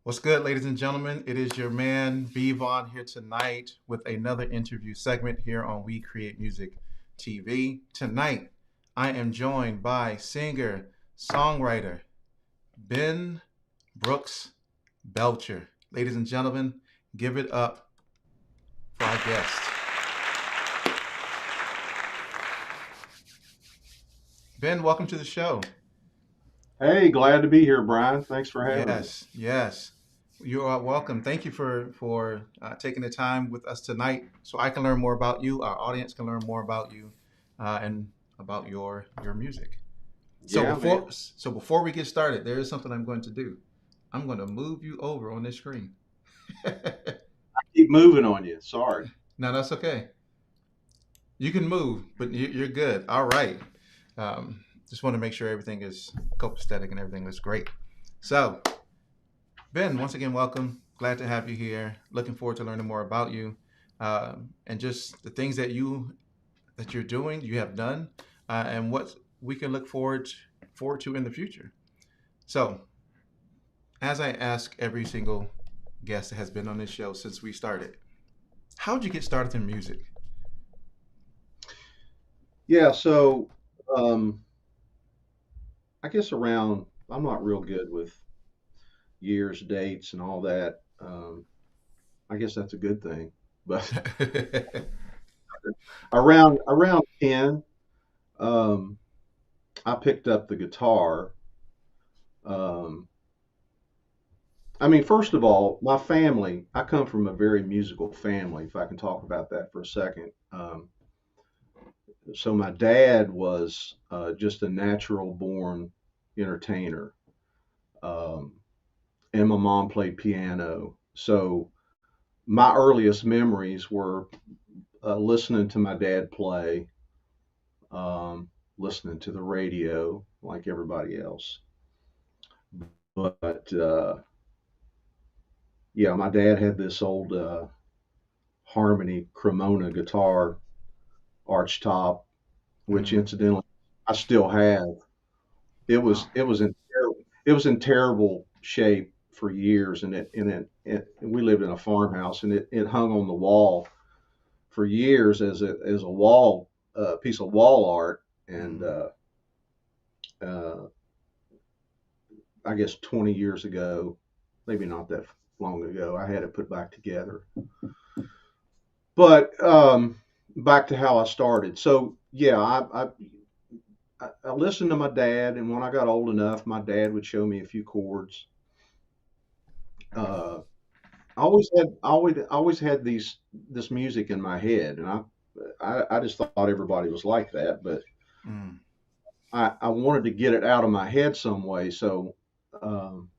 What's good, ladies and gentlemen? It is your man, Vaughan, here tonight with another interview segment here on We Create Music TV. Tonight, I am joined by singer-songwriter Ben Brooks Belcher. Ladies and gentlemen, give it up for our guest. Ben, welcome to the show. Hey, glad to be here, Brian. Thanks for having me. Yes. You are welcome. Thank you for taking the time with us tonight, so I can learn more about you. Our audience can learn more about you, and about your music. So Yeah, man. before we get started, there is something I'm going to do. I'm going to move you over on this screen. Keep moving on you. Sorry. Now that's okay. You can move, but you're good. All right. Just want to make sure everything is copacetic and everything looks great. So, Ben, once again, welcome. Glad to have you here. Looking forward to learning more about you, and just the things that you're doing, you have done, and what we can look forward to in the future. So, as I ask every single guest that has been on this show since we started, how did you get started in music? Yeah, so um, I guess I'm not real good with years, dates, and all that. I guess that's a good thing. But around 10, um, I picked up the guitar. Um, I mean, first of all, my family, I come from a very musical family, if I can talk about that for a second. So my dad was just a natural born entertainer, um, and my mom played piano. So my earliest memories were listening to my dad play, listening to the radio like everybody else. But yeah, my dad had this old Harmony Cremona guitar, arch top, which Mm, incidentally I still have. It was wow. it was in it was in terrible shape for years, and we lived in a farmhouse, and it hung on the wall for years as a wall piece of wall art, and Mm, uh, I guess 20 years ago, maybe not that long ago, I had it put back together. But back to how I started. So yeah, I listened to my dad, and when I got old enough, my dad would show me a few chords. Uh, I always had this music in my head, and I just thought everybody was like that, but mm, I wanted to get it out of my head some way. So um,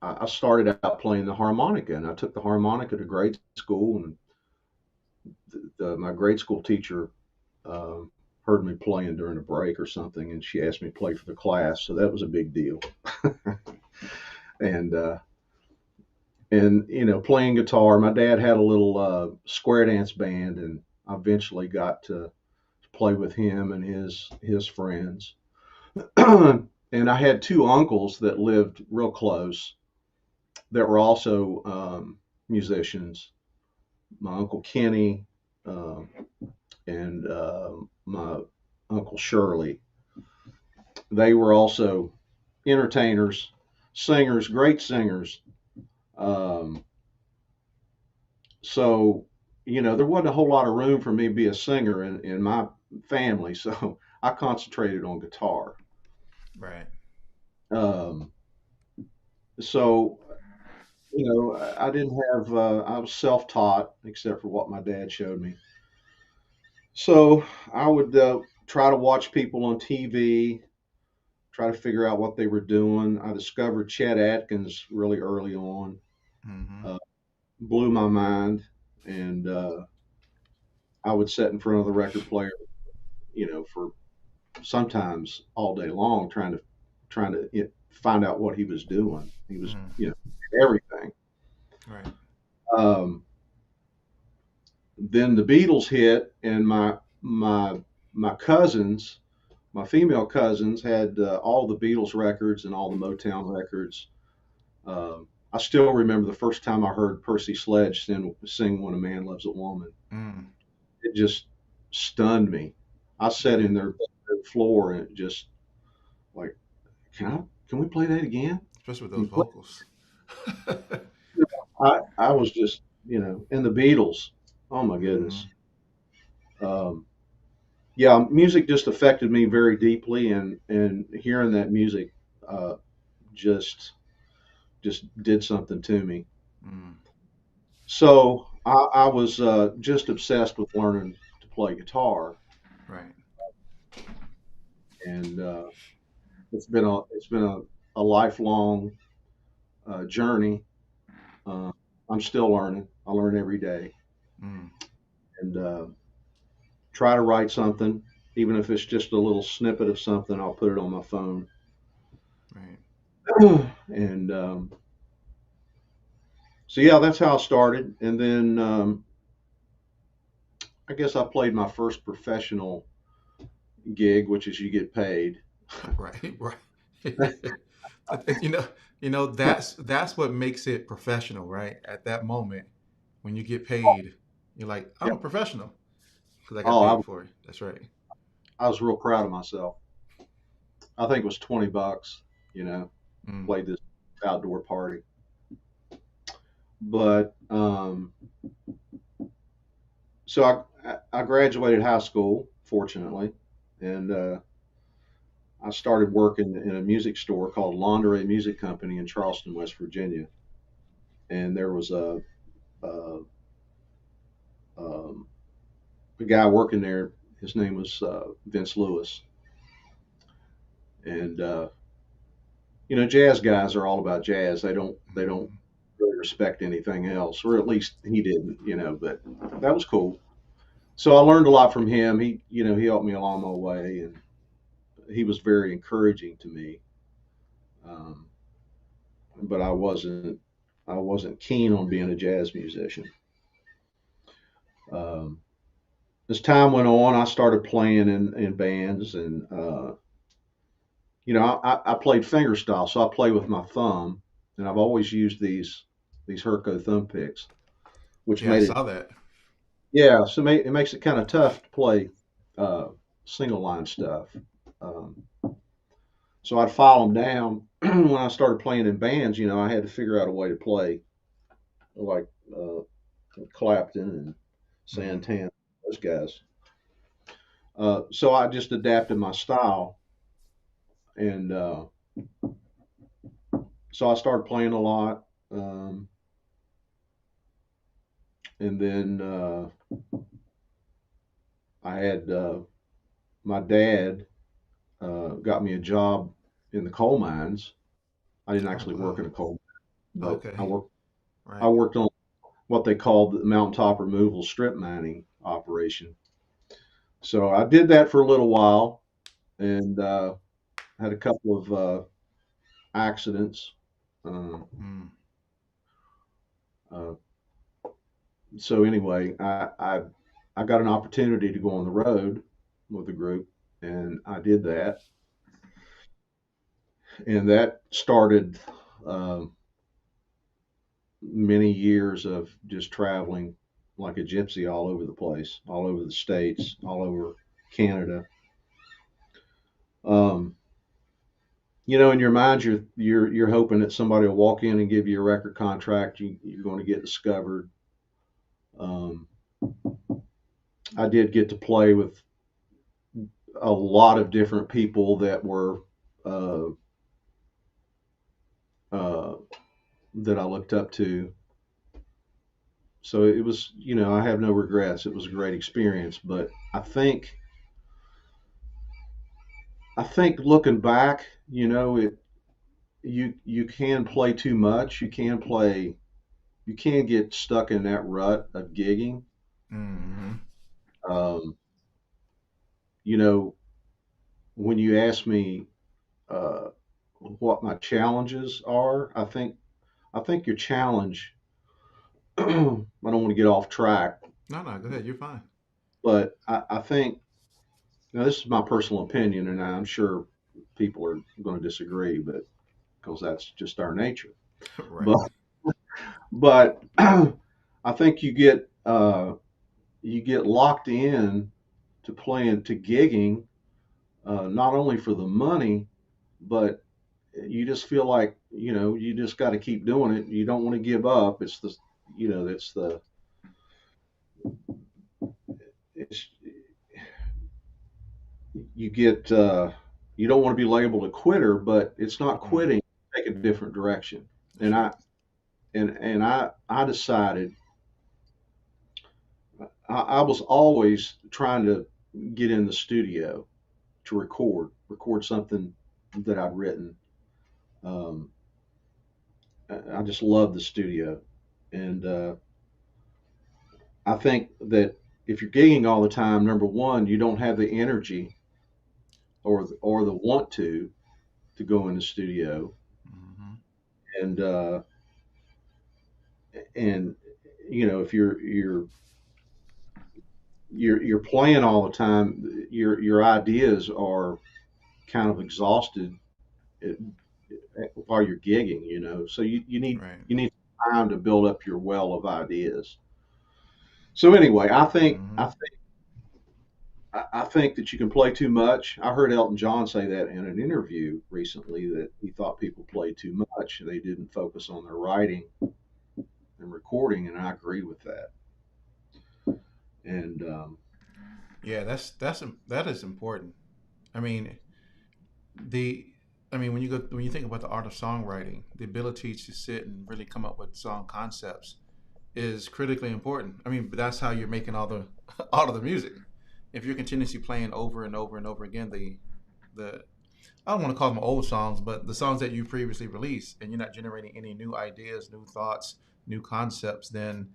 I started out playing the harmonica, and I took the harmonica to grade school, and my grade school teacher um, heard me playing during a break or something, and she asked me to play for the class, so that was a big deal. and playing guitar. My dad had a little square dance band, and I eventually got to play with him and his friends. And I had two uncles that lived real close that were also musicians. My uncle Kenny uh, and my uncle Shirley. They were also entertainers, singers, great singers. Um, so there wasn't a whole lot of room for me to be a singer in my family, so I concentrated on guitar. right. um, so I didn't have I was self-taught except for what my dad showed me. So I would try to watch people on TV, try to figure out what they were doing. I discovered Chet Atkins really early on. Hmm. uh, Blew my mind, and I would sit in front of the record player, for sometimes all day long trying to find out what he was doing. He was, Mm, everything. right. Um, then the Beatles hit, and my cousins, my female cousins, had all the Beatles records and all the Motown records. I still remember the first time I heard Percy Sledge sing "When a Man Loves a Woman." Mm. It just stunned me. I sat Yeah, in their floor and it just like, can we play that again? especially with Can those you play? vocals. I was just, and the Beatles. Oh my Hmm. goodness. Um, yeah, music just affected me very deeply, and hearing that music uh, just just did something to me. Mm. So I was just obsessed with learning to play guitar, Right. and it's been a lifelong journey. Uh, I'm still learning. I learn every day, Mm. and try to write something, even if it's just a little snippet of something. I'll put it on my phone, Right. and so yeah, that's how I started. And then I guess I played my first professional gig, which is you get paid. Right. Right. And that's what makes it professional, right? At that moment, when you get paid, you're like, I'm Yeah. a professional because I got Oh, paid for it. That's right. I was real proud of myself. I think it was $20. Mm. Played this outdoor party, but so I graduated high school, fortunately, and I started working in a music store called Laundry Music Company in Charleston, West Virginia. And there was a, um, a guy working there. His name was Vince Lewis, and jazz guys are all about jazz. They don't Hmm. really respect anything else, or at least he didn't. But that was cool. So I learned a lot from him. He helped me along my way, and he was very encouraging to me. Um, but I wasn't keen on being a jazz musician. Um, as time went on, I started playing in bands, and I played fingerstyle, so I play with my thumb, and I've always used these Herco thumb picks, which Yeah, I made it saw that. yeah, so it makes it kind of tough to play uh, single line stuff. Um, so I'd file them down. When I started playing in bands, I had to figure out a way to play like uh, Clapton and Hmm. Santana, those guys. So I just adapted my style, and so I started playing a lot. Um, and then I had my dad got me a job in the coal mines. I didn't Oh actually work wow. in a coal mine, but I Okay. worked I Right. worked on what they called the mountaintop removal strip mining operation. So I did that for a little while, and had a couple of accidents. Uh, Mm. uh, so anyway, I got an opportunity to go on the road with the group, and I did that, and that started um, many years of just traveling like a gypsy all over the place, all over the states, all over Canada. Um, in your mind, you're hoping that somebody will walk in and give you a record contract. You're going to get discovered. Um, I did get to play with a lot of different people that were uh, uh, that I looked up to. So it was, I have no regrets. It was a great experience, but I think looking back, you can play too much. You can get stuck in that rut of gigging. Hmm. Um, you know, when you ask me uh, what my challenges are, I think your challenge. I don't want to get off track, No, no, go ahead. You're fine. but I think this is my personal opinion, and I'm sure people are going to disagree, but because that's just our nature. Right. But but I think you get locked in to playing to gigging, not only for the money, but you just feel like you just got to keep doing it. You don't want to give up. It's the it's the it's you get you don't want to be labeled a quitter, but it's not Hmm. quitting. Take a different direction. That's And right. I decided I was always trying to get in the studio to record something that I'd written. Um, I just love the studio, and I think that if you're gigging all the time, number one, you don't have the energy or the want to go in the studio, Hmm. and and if you're playing all the time, your ideas are kind of exhausted at, while you're gigging, so Right. you need time to build up your well of ideas. So anyway, Hmm. I think that you can play too much. I heard Elton John say that in an interview recently, that he thought people played too much. They didn't focus on their writing and recording, and I agree with that. And Yeah, that is important. I mean, the I mean, when you think about the art of songwriting, the ability to sit and really come up with song concepts is critically important. I mean, but that's how you're making all the all of the music. If you're continuously playing over and over and over again the I don't want to call them old songs, but the songs that you previously released, and you're not generating any new ideas, new thoughts, new concepts, then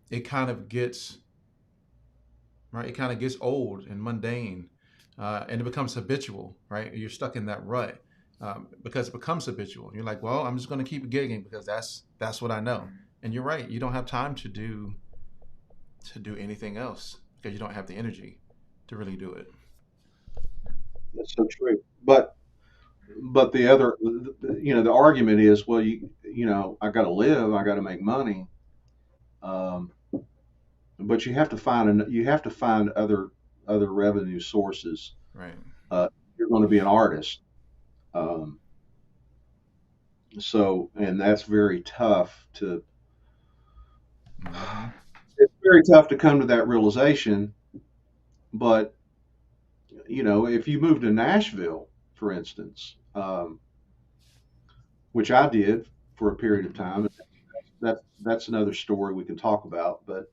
it kind of gets right. It kind of gets old and mundane, and it becomes habitual. Right, you're stuck in that rut because it becomes habitual. You're like, well, I'm just going to keep gigging because that's what I know. And you're right. You don't have time to do anything else because you don't have the energy to really do it. that's so true. But the other, the argument is, well, I got to live, I got to make money, um, but you have to find other revenue sources. Right. You're going to be an artist, um, and that's very tough to. Mm-hmm. It's very tough to come to that realization. But if you move to Nashville, for instance, which I did for a period of Mm-hmm. time, that's another story we can talk about. But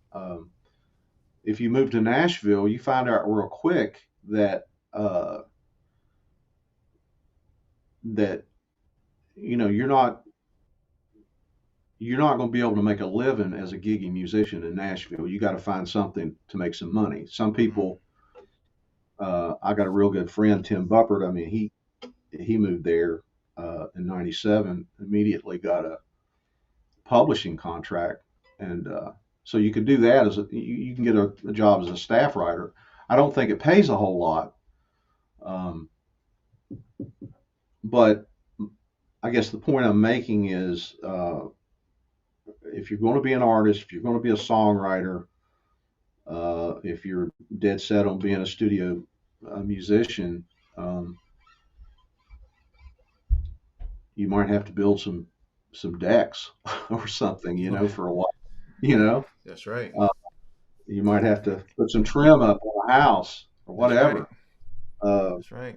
if you move to Nashville, you find out real quick that you're not going to be able to make a living as a gigging musician in Nashville. You got to find something to make some money. Some Mm-hmm. people, I got a real good friend, Tim Buppert. I mean, he moved there in '97. Immediately got a publishing contract, and so you can do that you can get a job as a staff writer. I don't think it pays a whole lot, um, but I guess the point I'm making is, if you're going to be an artist, if you're going to be a songwriter, if you're dead set on being a studio musician, um, you might have to build some decks or something, for a while. You know, That's right. uh, you might have to put some trim up on a house or That's right. whatever. Uh, That's right.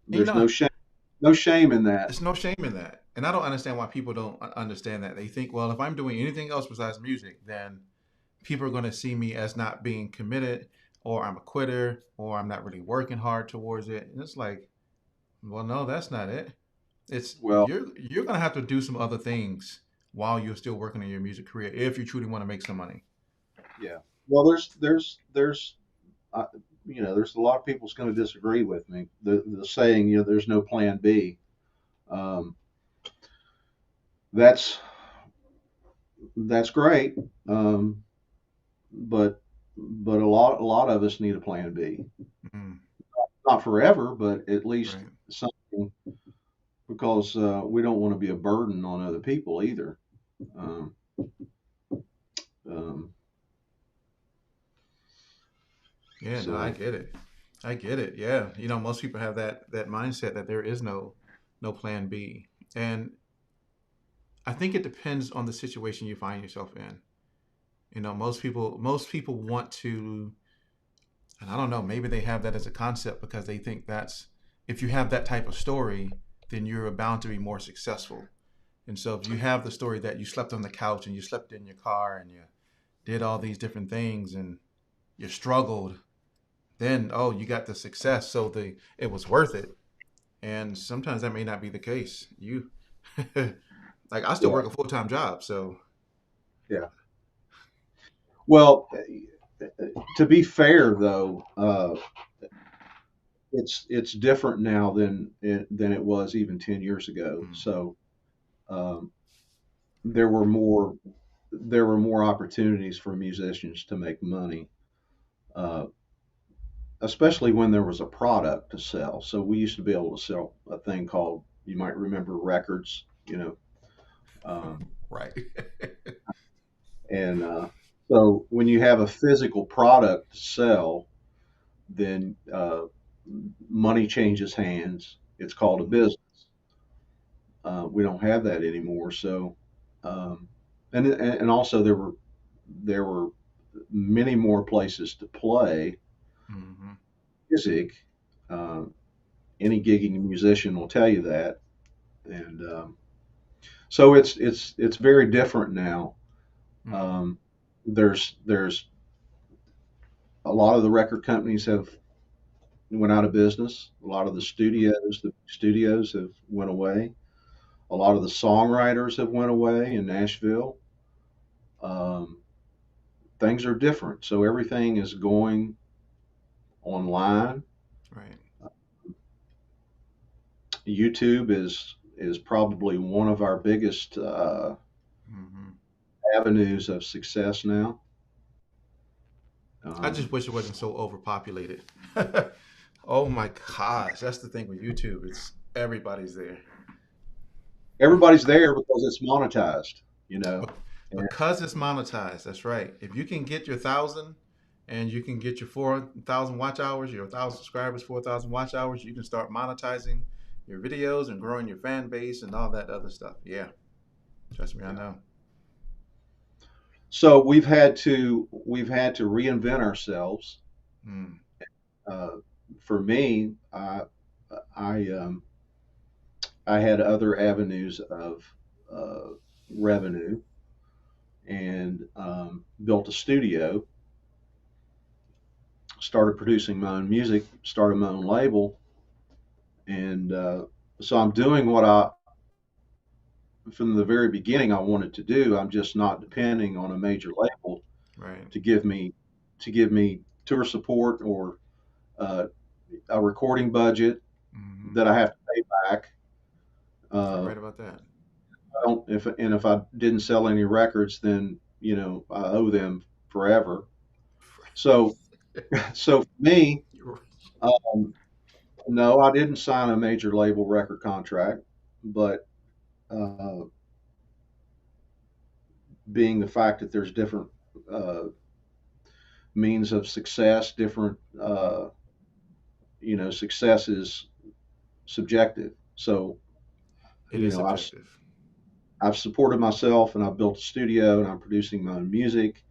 And, there's no shame in that. there's no shame in that. And I don't understand why people don't understand that. They think, well, if I'm doing anything else besides music, then people are going to see me as not being committed, or I'm a quitter, or I'm not really working hard towards it. And it's like, well, no, that's not it. It's Well, you're going to have to do some other things while you're still working on your music career if you truly want to make some money. yeah. Well, uh, there's a lot of people's going to disagree with me. The saying, there's no plan B. Um, that's that's great, but a lot of us need a plan B. Mm, Not forever, but at least right. something, because we don't want to be a burden on other people either. Um, um, Yeah, no, I so get it. I get it. Yeah, most people have that mindset that there is no plan B, and I think it depends on the situation you find yourself in. Most people want to, and I don't know, maybe they have that as a concept because they think that's if you have that type of story, then you're bound to be more successful. And so if you have the story that you slept on the couch and you slept in your car and you did all these different things and you struggled, then oh, you got the success, so the it was worth it. And sometimes that may not be the case. You like I still yeah, work a full-time job, so yeah. Well, to be fair though, it's different now than it was even 10 years ago. mm, So um, there were more there were more opportunities for musicians to make money, uh, especially when there was a product to sell. So we used to be able to sell a thing called, you might remember, records, um, right. and so when you have a physical product to sell, then money changes hands. It's called a Mhm. business. We don't have that anymore. So, um, and also there were many more places to play Mhm. music. Uh, any gigging musician will tell you that, and so it's very different now. Mhm. Um, there's a lot of the record companies have went out of business. A lot of the studios have went away. A lot of the songwriters have went away in Nashville. Um, things are different, so everything is going online. Right. YouTube is probably one of our biggest Mhm. avenues of success now. I just Um, wish it wasn't so overpopulated. Oh my gosh, that's the thing with YouTube. It's everybody's there. everybody's there because it's monetized, you know. Bec- And Because it's monetized. That's right. If you can get your 1,000 and you can get your 4,000 watch hours, your 1,000 subscribers, 4,000 watch hours, you can start monetizing your videos and growing your fan base and all that other stuff. Yeah, trust me, I yeah. know. So we've had to reinvent ourselves. Mm, Uh, for me, I I had other avenues of uh, revenue and built a studio, started producing my own music, started my own label, and so I'm doing what I from the very beginning I wanted to do. I'm just not depending on a major label right. to give me tour support or uh, a recording budget Hmm. that I have to pay back. You're Uh, right about that. I don't if I didn't sell any records, then I owe them forever. So so for me, You're um, no, I didn't sign a major label record contract, but uh, being the fact that there's different uh, means of success, different success is subjective. So It is I've subjective. I've supported myself and I've built a studio and I'm producing my own music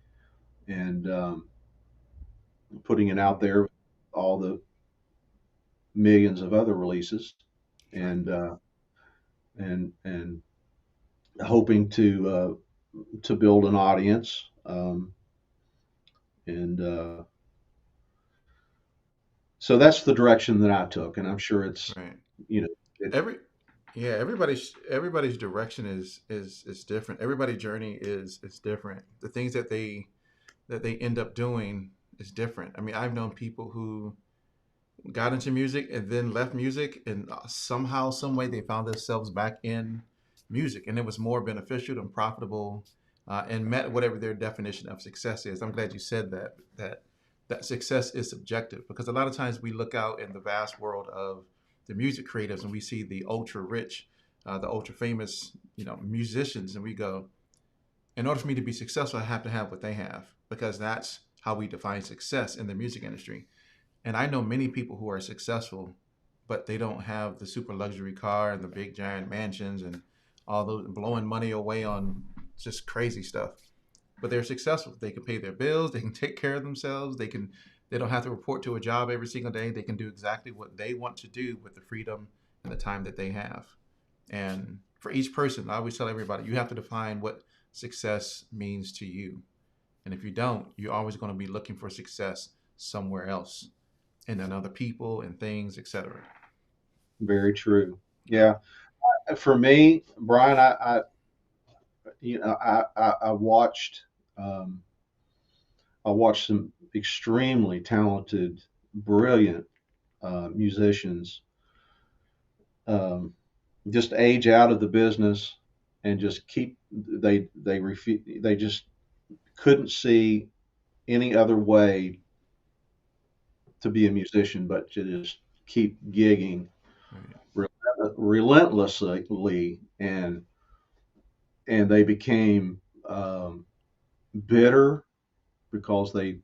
and putting it out there with all the millions of other releases Right. and and hoping to build an audience and so that's the direction that I took and I'm sure it's Right. you know it, Every Yeah, everybody's direction is different. Everybody's journey is different. The things that they end up doing is different. I mean, I've known people who got into music and then left music, and somehow, some way, they found themselves back in music, and it was more beneficial and profitable, and met whatever their definition of success is. I'm glad you said that success is subjective because a lot of times we look out in the vast world of the music creatives and we see the ultra rich, the ultra famous, musicians, and we go, in order for me to be successful, I have to have what they have because that's how we define success in the music industry. And I know many people who are successful, but they don't have the super luxury car and the big giant mansions and all those blowing money away on just crazy stuff. But they're successful. They can pay their bills. They can take care of themselves. They don't have to report to a job every single day. They can do exactly what they want to do with the freedom and the time that they have. And for each person, I always tell everybody, you have to define what success means to you. And if you don't, you're always going to be looking for success somewhere else, and in other people and things, etc. Very true. Yeah. For me, Brian, um, I watched some extremely talented, brilliant musicians um, just age out of the business and just keep they just couldn't see any other way to be a musician but to just keep gigging Right. relentlessly, and they became bitter because they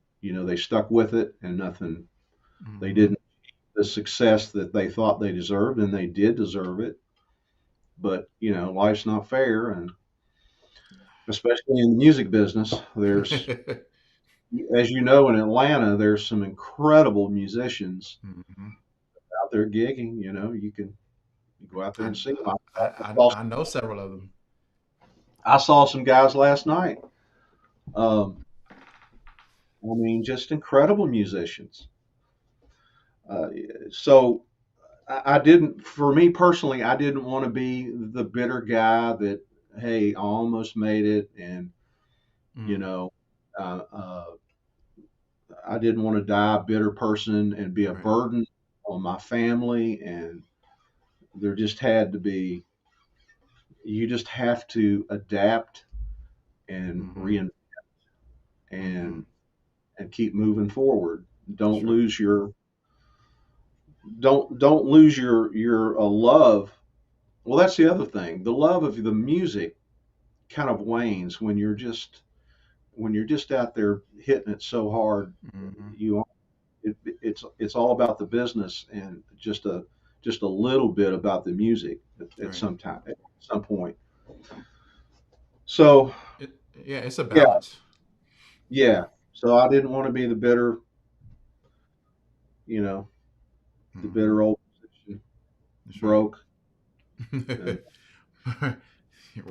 stuck with it and nothing. They Mm-hmm. didn't the success that they thought they deserved, and they did deserve it. But life's not fair, and especially in the music business, there's, as you know, in Atlanta, there's some incredible musicians Mm-hmm. out there gigging. You can go out there I, and see them. I know several of them. I saw some guys last night. Um, I mean, just incredible musicians. Uh, so I didn't, for me personally, I didn't want to be the bitter guy that, hey, I almost made it, and you Mm, know, uh, uh, I didn't want to die a bitter person and be a right. burden on my family. And there just had to be, you just have to adapt and Mm-hmm. reinvent Mm-hmm. and keep moving forward. Don't Sure. lose your don't lose your love. Well, that's the other thing. The love of the music kind of wanes when you're just out there hitting it so hard. Mm-hmm. You it's all about the business and just a little bit about the music Right. at some point. So It, yeah, it's a yeah, balance. yeah. So I didn't want to be the bitter, you know, the Mm-hmm. bitter old musician, That's right. broke. And You're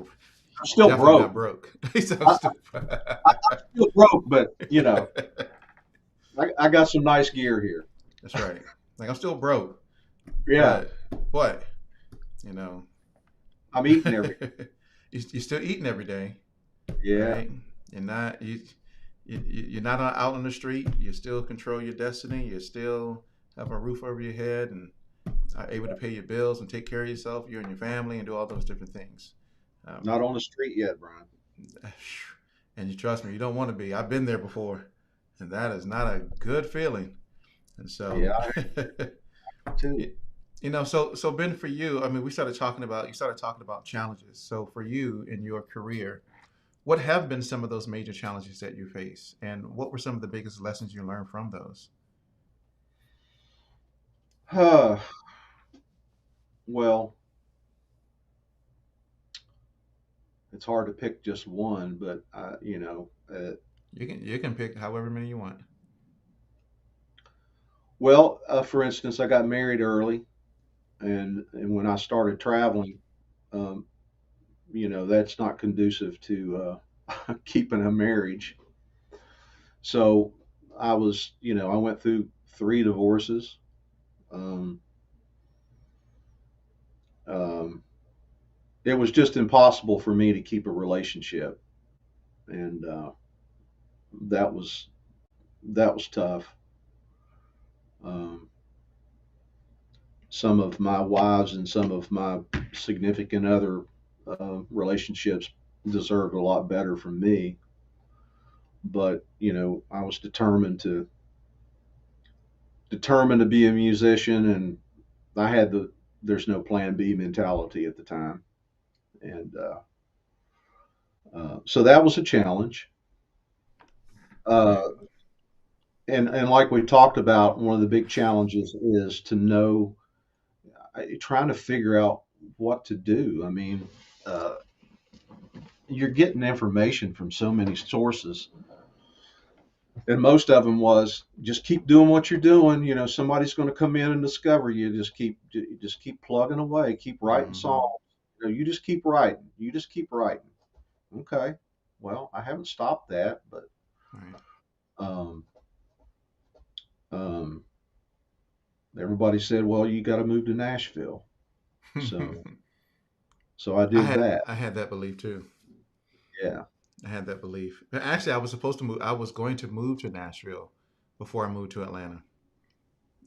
I'm still definitely not broke. broke. He sounds I, stupid. I'm still broke, but I got some nice gear here. That's right. Like I'm still broke, Yeah, but but you know, I'm eating every. you're still eating every day, Yeah, right? You're not you're not out on the street. You still control your destiny. You still have a roof over your head and are able to pay your bills and take care of yourself, you and your family, and do all those different things. Um, not on the street yet, Brian. and you trust me, you don't want to be. I've been there before, and that is not a good feeling. And so, Yeah, I have too. you so Ben, for you, I mean, you started talking about challenges. So for you in your career, what have been some of those major challenges that you face, and what were some of the biggest lessons you learned from those? Well, it's hard to pick just one, but You can pick however many you want. well, for instance, I got married early, and when I started traveling, um, that's not conducive to keeping a marriage. So I went through three divorces. Um, um, it was just impossible for me to keep a relationship, and that was that was tough. Um, some of my wives and some of my significant other relationships deserved a lot better from me, but I was determined to be a musician, and I had there's no plan B mentality at the time. And so that was a challenge. Right. Uh, and like we talked about, one of the big challenges is to know, trying to figure out what to do. I mean, uh, you're getting information from so many sources, and most of them was just keep doing what you're doing. You know, somebody's going to come in and discover you. Just keep plugging away, keep writing Mm-hmm. songs. You know, you just keep writing. You just keep writing. Okay. Well, I haven't stopped that, but Right. um, um, everybody said, well, you got to move to Nashville. So so I did that. I had that belief too. Yeah. I had that belief. Actually, I was supposed to move. I was going to move to Nashville before I moved to Atlanta.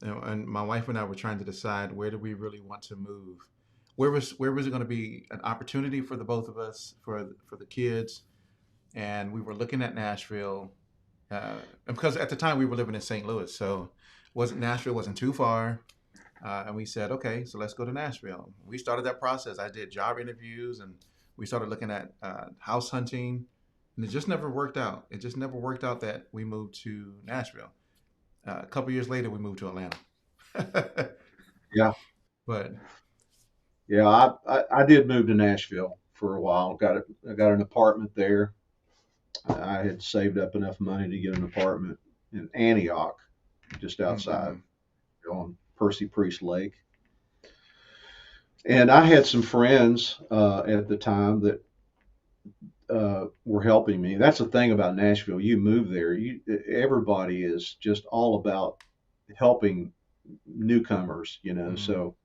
And my wife and I were trying to decide where do we really want to move. Where was it going to be an opportunity for the both of us for the kids? And we were looking at Nashville because at the time we were living in St. Louis, so wasn't Nashville wasn't too far. And we said, okay, so let's go to Nashville. We started that process. I did job interviews and we started looking at house hunting, and it just never worked out. It just never worked out that we moved to Nashville. A couple years later, we moved to Atlanta. Yeah. But Yeah. I did move to Nashville for a while. I got an apartment there. I had saved up enough money to get an apartment in Antioch, just outside mm-hmm, on Percy Priest Lake. And I had some friends at the time that were helping me. That's the thing about Nashville. You move there, everybody is just all about helping newcomers, you know. mm-hmm, So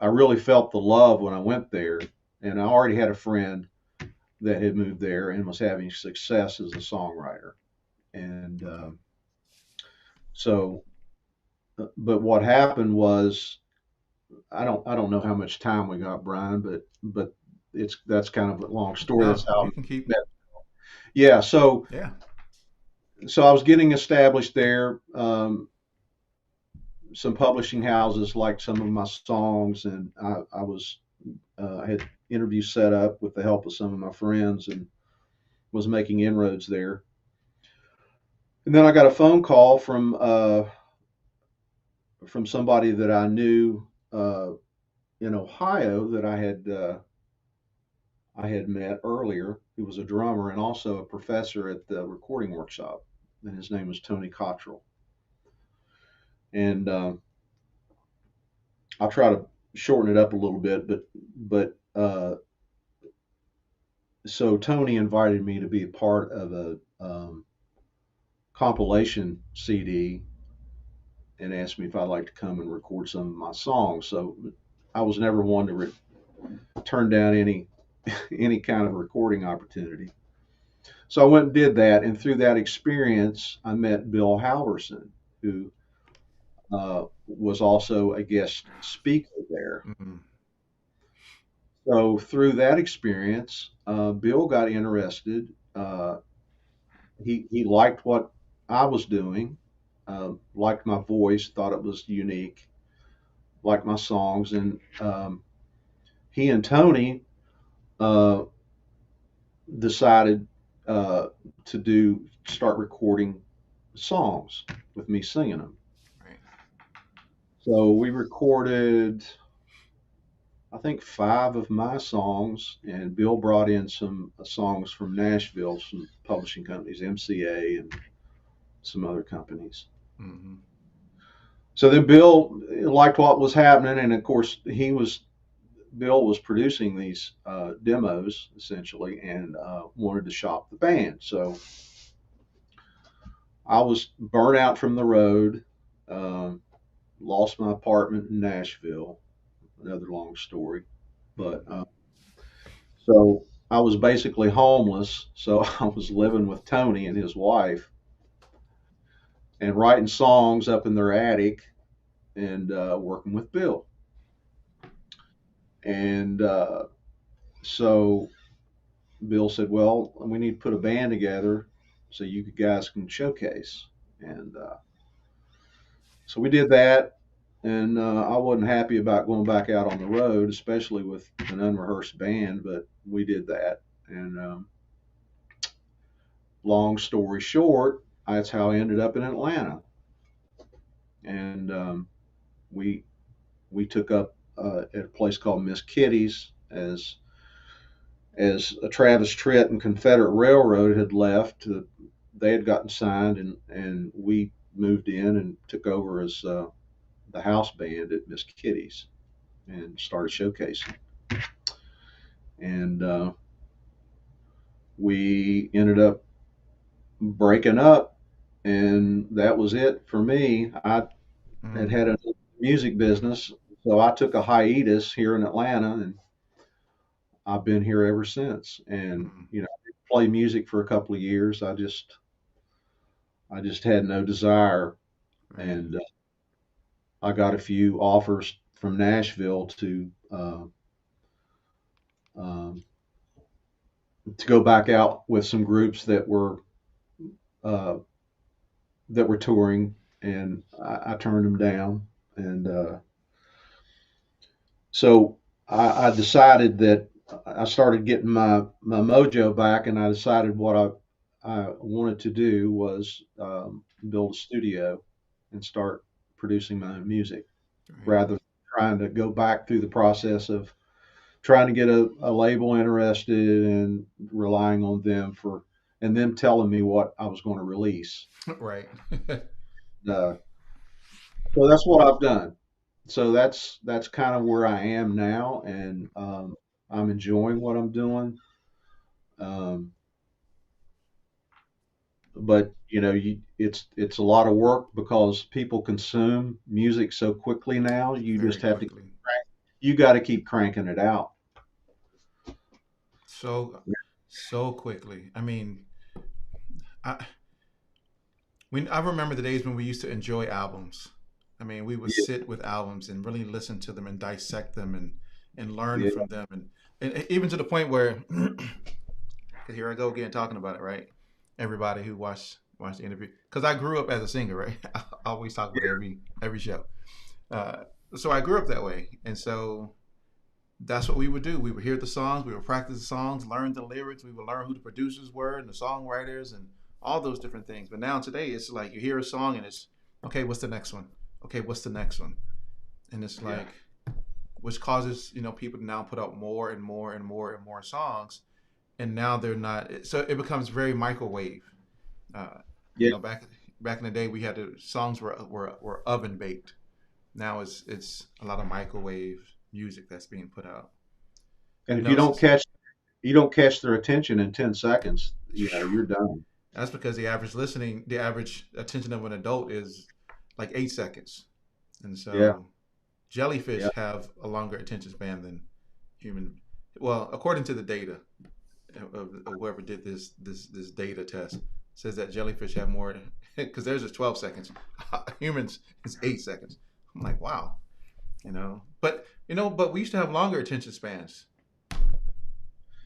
I really felt the love when I went there, and I already had a friend that had moved there and was having success as a songwriter. And okay, so, but what happened was, I don't know how much time we got, Brian, but it's that's kind of a long story. no, That's how I you can keep. met. Yeah. Yeah, So I was getting established there. Some publishing houses liked some of my songs, and I had interviews set up with the help of some of my friends, and was making inroads there. And then I got a phone call from somebody that I knew in Ohio that I had met earlier. He was a drummer and also a professor at the recording workshop, and his name was Tony Cottrell. And I'll try to shorten it up a little bit, but so Tony invited me to be a part of a compilation CD and asked me if I'd like to come and record some of my songs. So I was never one to turn down any kind of recording opportunity. So I went and did that, and through that experience, I met Bill Halverson, who was also a guest speaker there. mm-hmm, So through that experience, Bill got interested. He liked what I was doing, liked my voice, thought it was unique, liked my songs, and he and Tony uh, decided uh, start recording songs with me singing them. right, So we recorded, I think, five of my songs, and Bill brought in some songs from Nashville, some publishing companies, MCA, and some other companies. mm-hmm, So then Bill liked what was happening, and of course Bill was producing these demos essentially, and wanted to shop the band. So I was burnt out from the road, um, lost my apartment in Nashville. Another long story, but mm-hmm, so I was basically homeless. So I was living with Tony and his wife and writing songs up in their attic and working with Bill. And so Bill said, "Well, we need to put a band together so guys can showcase." And so we did that. and I wasn't happy about going back out on the road, especially with an unrehearsed band. But we did that, and long story short, that's how I ended up in Atlanta, and we we took up at a place called Miss Kittie's as Travis Tritt and Confederate Railroad had left. They had gotten signed, and we moved in and took over as the house band at Miss Kittie's and started showcasing. And we ended up breaking up, and that was it for me. I had a music business, so I took a hiatus here in Atlanta, and I've been here ever since. And I didn't play music for a couple of years. I just had no desire, and I got a few offers from Nashville um, to go back out with some groups uh, that were touring, and I turned them down. And so I decided that I started getting my mojo back, and I decided what I wanted to do was build a studio and start producing my own music Right. rather than trying to go back through the process of trying to get a label interested and relying on them and them telling me what I was going to release. Right. Uh, so that's what I've done. So that's kind of where I am now, and I'm enjoying what I'm doing. Um, but it's a lot of work because people consume music so quickly now. You Very just have to quickly. you got to keep cranking it out. So so quickly. I mean, I I remember the days when we used to enjoy albums. I mean, we would Yeah, sit with albums and really listen to them and dissect them and learn yeah, from them and even to the point where 'cause here I go again talking about it, right? Everybody who watched the interview, because I grew up as a singer, right? I always talk about it every show. Uh, so I grew up that way, and so that's what we would do. We would hear the songs, we would practice the songs, learn the lyrics, we would learn who the producers were and the songwriters and all those different things. But now today, it's like you hear a song and it's okay. What's the next one? Okay, what's the next one? And it's yeah, like, which causes people to now put out more and more and more and more songs, and now they're not. So it becomes very microwave. Uh, yeah. back in the day, we had to songs were oven baked. Now it's a lot of microwave music that's being put out. And You if you know, don't catch their attention in 10 seconds, you're done. that's because the average attention of an adult is like 8 seconds, and Yeah, so jellyfish yeah. have a longer attention span than human. Well, according to the data of whoever did this data test, says that jellyfish have more because theirs is 12 seconds. Humans is 8 seconds. I'm like, wow, but we used to have longer attention spans.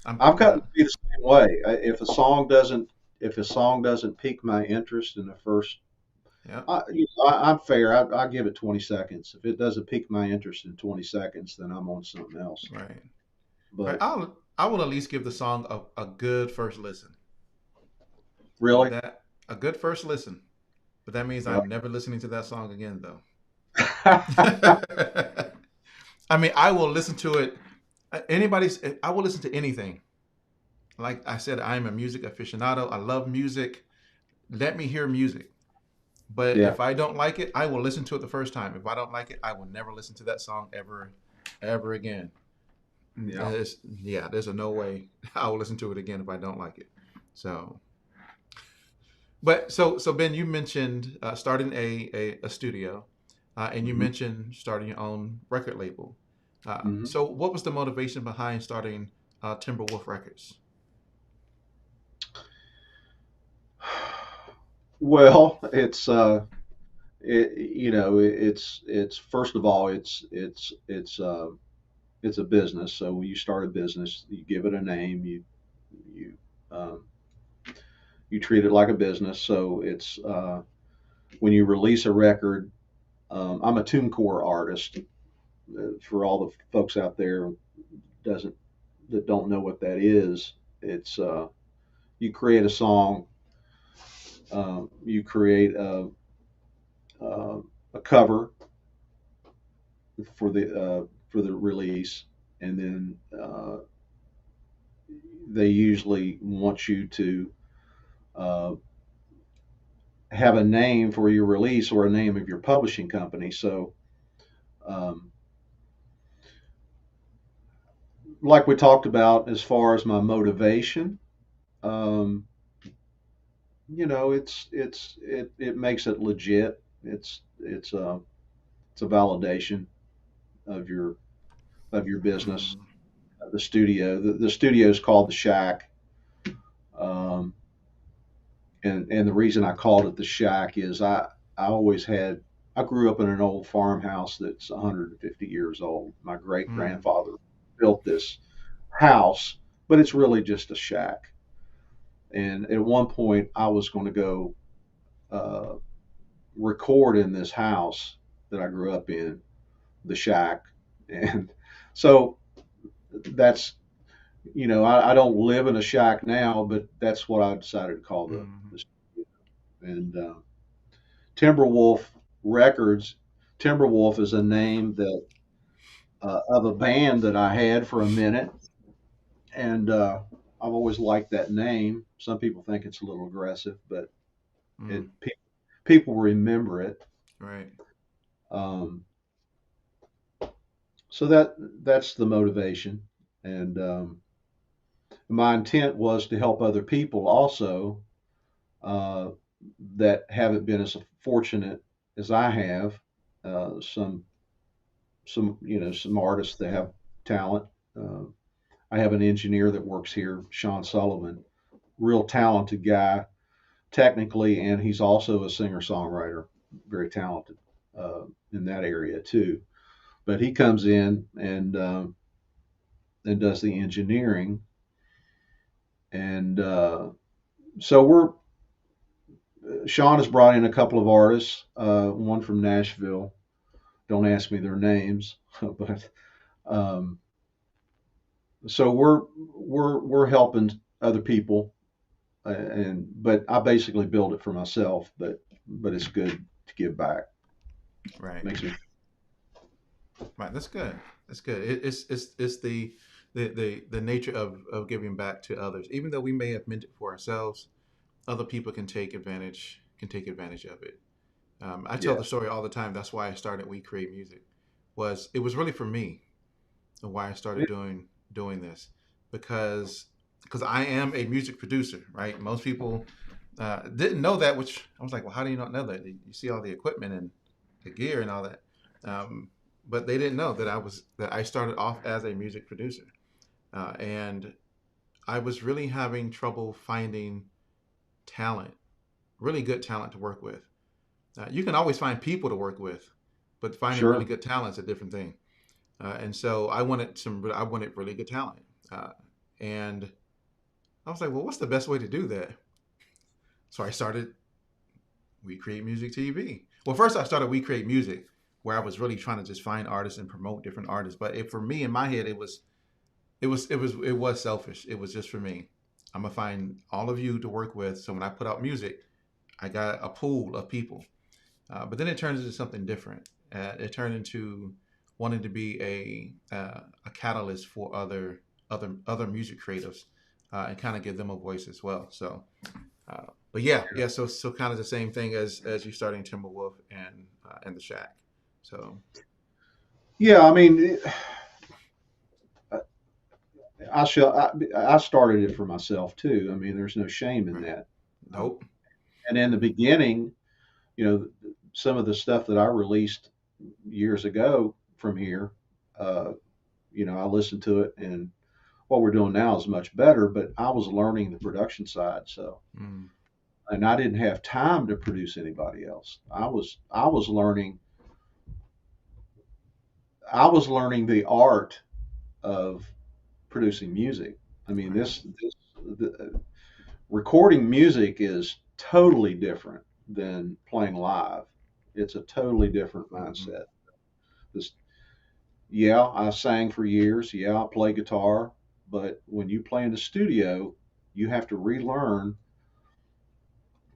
I'm I've gotten not. to be the same way. If a song doesn't pique my interest in the first, Yeah. I'm fair. I give it 20 seconds. If it doesn't pique my interest in 20 seconds, then I'm on something else. Right. Right. But I will at least give the song a good first listen. But really, that a good first listen. But that means well, I'm never listening to that song again, though. I mean, I will listen to it. I will listen to anything. Like I said, I'm a music aficionado. I love music. Let me hear music. But yeah, if I don't like it, I will listen to it the first time. If I don't like it, I will never listen to that song ever again. yeah. There's a no way I will listen to it again if I don't like it. So, so Ben, you mentioned starting a studio, and you hmm mentioned starting your own record label. hmm So, what was the motivation behind starting Timberwolf Records? Well, it's first of all, it's a business. So when you start a business, you give it a name. You um, you treat it like a business. So it's when you release a record, I'm a TuneCore artist. For all the folks out there doesn't that don't know what that is, it's you create a song, you create uh, a cover for the release, and then they usually want you to uh, have a name for your release or a name of your publishing company. So, um, like we talked about, as far as my motivation, um, it makes it legit. It's a validation of your business. Mm, The studio is called the Shack, um, and the reason I called it the Shack is I grew up in an old farmhouse that's 150 years old. My great mm, grandfather built this house, but it's really just a shack. And at one point, I was going to go uh, record in this house that I grew up in, the shack, and so that's I don't live in a shack now, but that's what I decided to call mm. the and Timberwolf Records. Timberwolf is a name that of a band that I had for a minute, and I've always liked that name. Some people think it's a little aggressive, but it Mm, pe- people remember it. right. Um, so that's the motivation, and my intent was to help other people also uh, that haven't been as fortunate as I have. Some artists that have talent. Uh, I have an engineer that works here, Sean Sullivan, real talented guy technically, and he's also a singer-songwriter, very talented in that area too. But he comes in and does the engineering, and so we're Sean has brought in a couple of artists, one from Nashville. Don't ask me their names, but um, so we're helping other people, and but I basically build it for myself. But it's good to give back. Right. Makes me Right. That's good. That's good. It's the nature of giving back to others. Even though we may have meant it for ourselves, other people can take advantage of it. I tell yeah the story all the time. That's why I started We Create Music. It was really for me and why I started doing this because I am a music producer. Right. Most people didn't know that. Which I was like, well, how do you not know that? You see all the equipment and the gear and all that. Um, but they didn't know that I started off as a music producer, and I was really having trouble finding talent, really good talent to work with. You can always find people to work with, but finding really sure good talent is a different thing. And so I wanted really good talent, and I was like, well, what's the best way to do that? So I started We Create Music TV. Well, first I started We Create Music, where I was really trying to just find artists and promote different artists. But for me, in my head, it was selfish. It was just for me. I'm gonna find all of you to work with. So when I put out music, I got a pool of people. But then it turned into something different. It turned into wanting to be a catalyst for other music creatives, and kind of give them a voice as well. So, but yeah. So kind of the same thing as you starting Timberwolf and the Shack. So yeah. I mean, I started it for myself too. I mean, there's no shame in right. that. Um, Nope. and in the beginning, you know, some of the stuff that I released years ago from here, uh, I listened to it, and what we're doing now is much better. But I was learning the production side, so Mm, and I didn't have time to produce anybody else. I was learning the art of producing music. I mean, right. recording music is totally different than playing live. It's a totally different Hmm. mindset. This, yeah, I sang for years. Yeah, I play guitar, but when you play in the studio, you have to relearn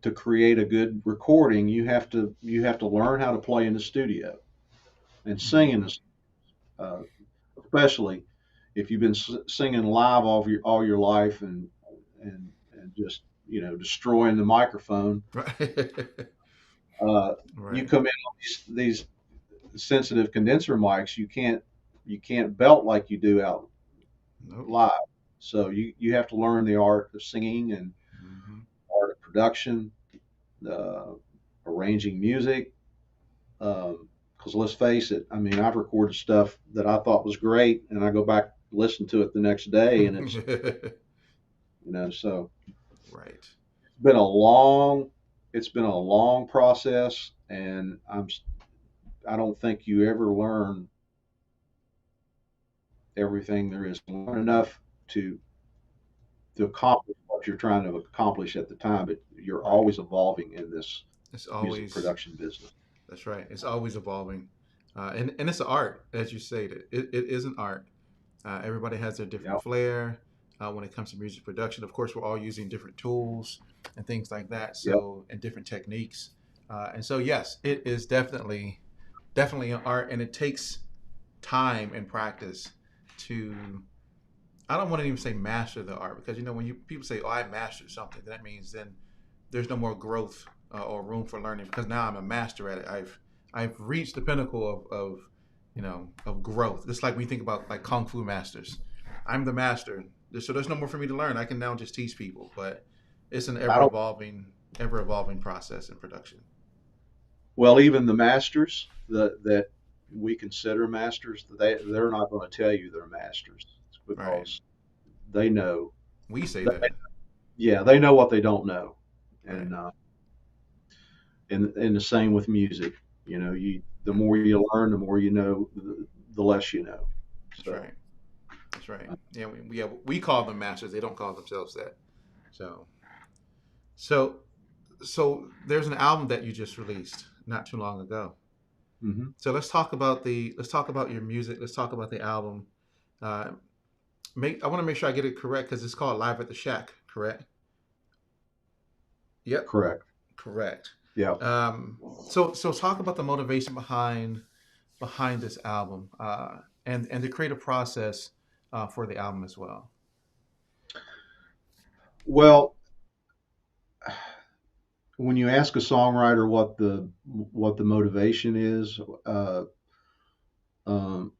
to create a good recording. You have to learn how to play in the studio and sing in Hmm. the, uh, especially if you've been singing live all your life and just destroying the microphone. Right. Uh, you Right. come in on these sensitive condenser mics, you can't belt like you do out Nope. live. So you have to learn the art of singing and Hmm. art of production, uh, arranging music. Because let's face it, I mean, I've recorded stuff that I thought was great, and I go back listen to it the next day, and it's so Right. it's been a long it's been a long process, and I don't think you ever learn everything there is to learn enough to to accomplish what you're trying to accomplish at the time, but you're Right. always evolving in this It's music always, production business. that's right. It's always evolving. And it's an art, as you stated. It is an art. Everybody has their different Yep, flair when it comes to music production. Of course, we're all using different tools and things like that. yep. So, and different techniques. And so, yes, it is definitely an art, and it takes time and practice to. I don't want to even say master the art because when you people say, "Oh, I mastered something," that means then there's no more growth or room for learning because now I'm a master at it. I've reached the pinnacle of growth. Just like we think about like kung fu masters, I'm the master, so there's no more for me to learn. I can now just teach people, but it's an I don't. ever evolving process in production. Well, even the masters that we consider masters, they're not going to tell you they're masters Right? because they know. We say They, that. yeah, they know what they don't know, Right? and and the same with music. The more you learn, the more you know, the less you know. That's So. right. That's right. Yeah, we call them masters. They don't call themselves that. So so so there's an album that you just released not too long ago. Mhm. So let's talk about your music. Let's talk about the album. Uh, I want to make sure I get it correct because it's called Live at the Shack. Correct? Yep. Correct. Correct. Yeah. So talk about the motivation behind this album and the creative process for the album as well. Well, when you ask a songwriter what the motivation is, uh, um,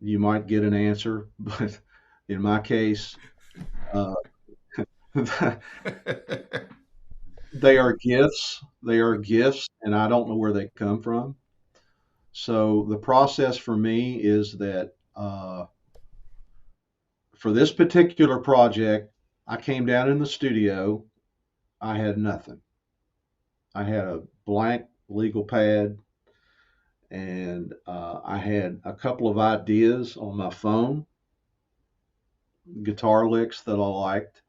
you might get an answer, but in my case, uh, they are gifts. They are gifts, and I don't know where they come from. So the process for me is that for this particular project, I came down in the studio. I had nothing. I had a blank legal pad, and I had a couple of ideas on my phone, guitar licks that I liked,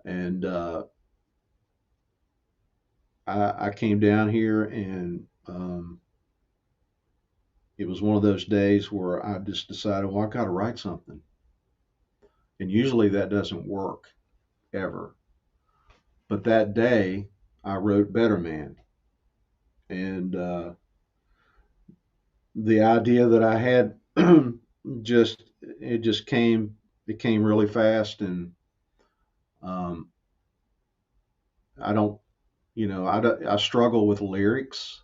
and I came down here, and it was one of those days where I just decided, well, I got to write something, and usually that doesn't work ever, but that day I wrote Better Man, and the idea that I had just it just came it came really fast, and um, I don't I struggle with lyrics.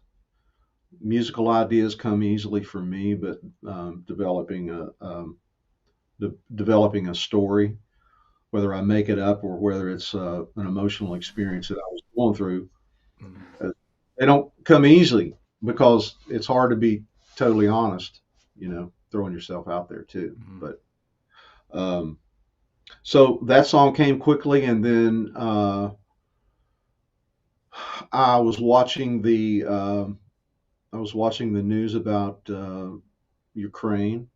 Musical ideas come easily for me, but developing a story, whether I make it up or whether it's an emotional experience that I was going through, Mhm. uh, they don't come easily because it's hard to be totally honest. Throwing yourself out there too. Mhm. But so that song came quickly, and then I was watching the news about Ukraine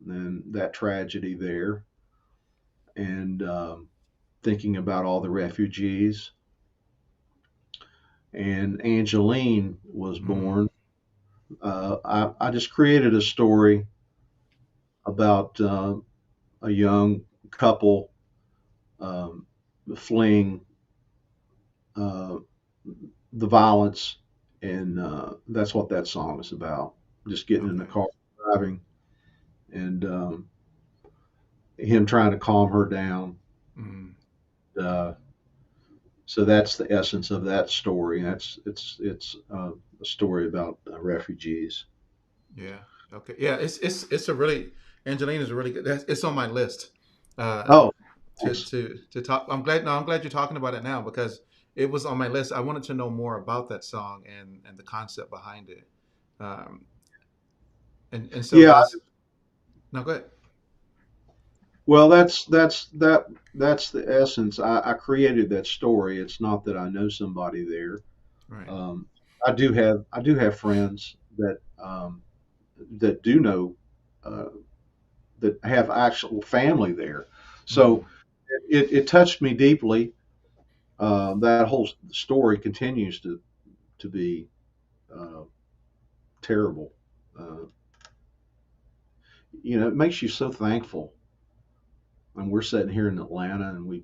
and that tragedy there, and thinking about all the refugees. and Angeline was Mm, born. I just created a story about a young couple um, fleeing uh, the violence, and that's what that song is about. Just getting in the okay. car, driving, and him trying to calm her down. Mm, Uh, so that's the essence of that story. It's a story about refugees. yeah. Okay. Yeah. It's a really Angelina is a really good. It's on my list. Uh, Oh, thanks. to talk. I'm glad. No, I'm glad you're talking about it now because it was on my list. I wanted to know more about that song and the concept behind it. Um, and so Yeah. does no. Go ahead. Well, that's the essence. I created that story. It's not that I know somebody there. Right. Um, I do have friends that do know uh, that have actual family there. Mm, So it touched me deeply. That whole story continues to be uh, terrible. Uh, it makes you so thankful. And we're sitting here in Atlanta, and we,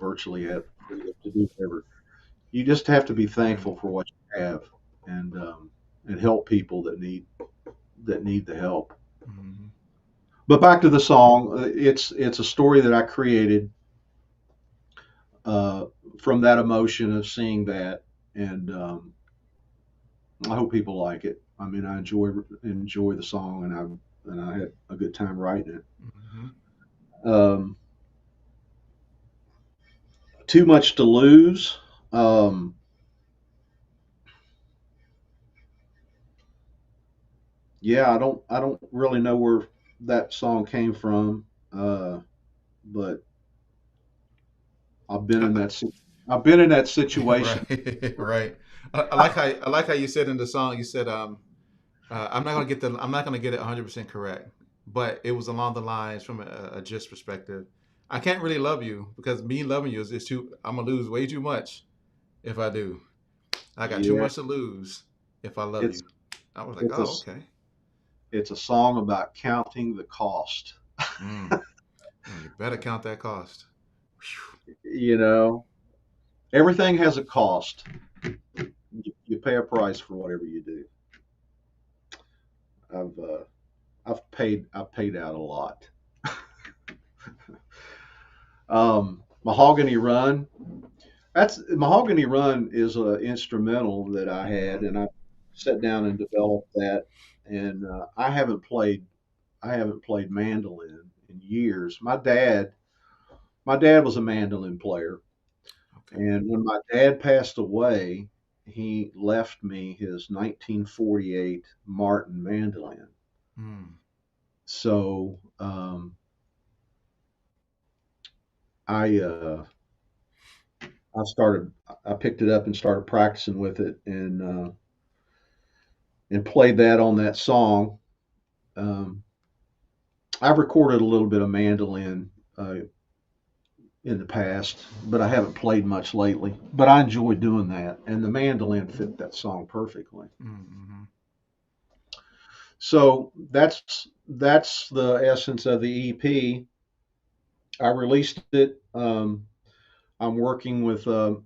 virtually have freedom to do whatever. You just have to be right. thankful for what you have, and help people that need the help. Mm, But back to the song, it's a story that I created uh, from that emotion of seeing that, and I hope people like it. I mean, I enjoy the song, and I had a good time writing it. mm, Um, Too much to lose. Um, yeah, I don't really know where that song came from, but I've been in that si- I've been in that situation. right. Right. I like how you said in the song. You said I'm not gonna get it 100% correct, but it was along the lines from a gist perspective. I can't really love you because me loving you is too. I'm gonna lose way too much if I do. I got too Yeah, much to lose if I love it's you. I was like, it's a oh, okay. it's a song about counting the cost. Mm. Oh, you better count that cost. Whew. You know, everything has a cost. You pay a price for whatever you do. I've uh, I've paid out a lot. Mahogany Run. That's Mahogany Run is an instrumental that I had, and I sat down and developed that. And I haven't played mandolin in years. My dad was a mandolin player, Okay. and when my dad passed away, he left me his 1948 Martin mandolin. Mm. So I I started I picked it up and started practicing with it, and played that on that song. Um, I've recorded a little bit of mandolin in the past, but I haven't played much lately. But I enjoy doing that, and the mandolin fit that song perfectly. Mm-hmm. So that's the essence of the EP. I released it. I'm working with a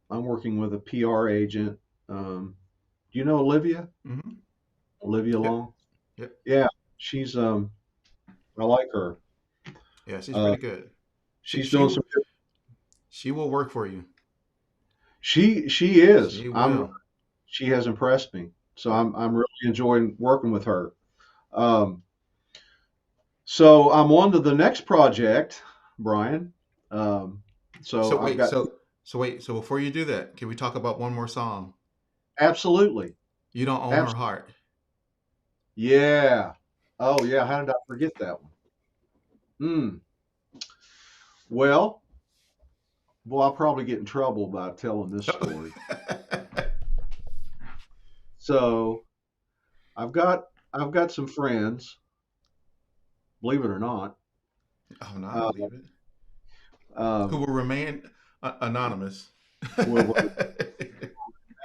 I'm working with a PR agent. Do you know Olivia? Mm-hmm. Olivia Yep. Long? Yep. Yeah, she's I like her. Yeah, she's Uh, pretty good. She she's she doing some. will she will work for you. She is. She I'm. will. She has impressed me. So Yep. I'm really enjoying working with her. Um, so I'm on to the next project, Brian. Um, So so I've wait, got so before you do that, can we talk about one more song? absolutely, You don't own her abs- heart. yeah. Oh yeah. How did I forget that one? Hmm. Well, I'll probably get in trouble by telling this story. So I've got I've got some friends, believe it or not, Oh no, I uh, believe it. Who um, will remain anonymous. will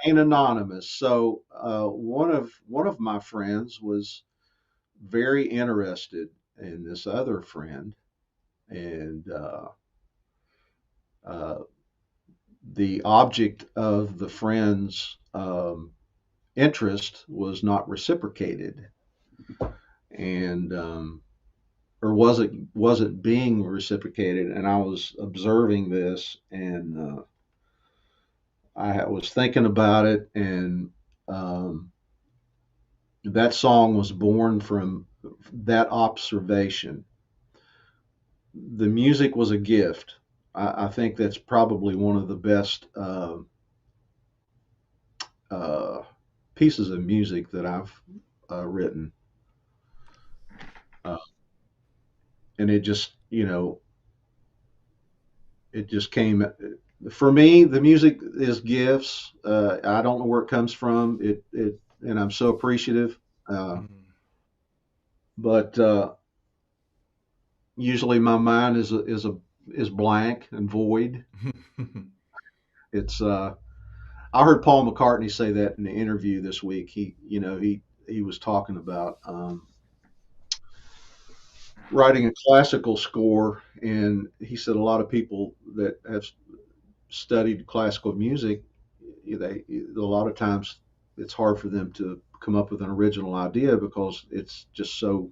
ain't anonymous. So one of my friends was very interested in this other friend, and uh, the object of the friend's interest was not reciprocated, and or wasn't being reciprocated. And I was observing this, and I was thinking about it, and um, that song was born from that observation. The music was a gift. I think that's probably one of the best uh, pieces of music that I've written. Uh, and it just, it just came. For me, the music is gifts. I don't know where it comes from. And I'm so appreciative. Uh, Mm. but usually my mind is blank and void. It's I heard Paul McCartney say that in the interview this week. He was talking about writing a classical score, and he said a lot of people that have studied classical music, a lot of times it's hard for them to come up with an original idea because it's just so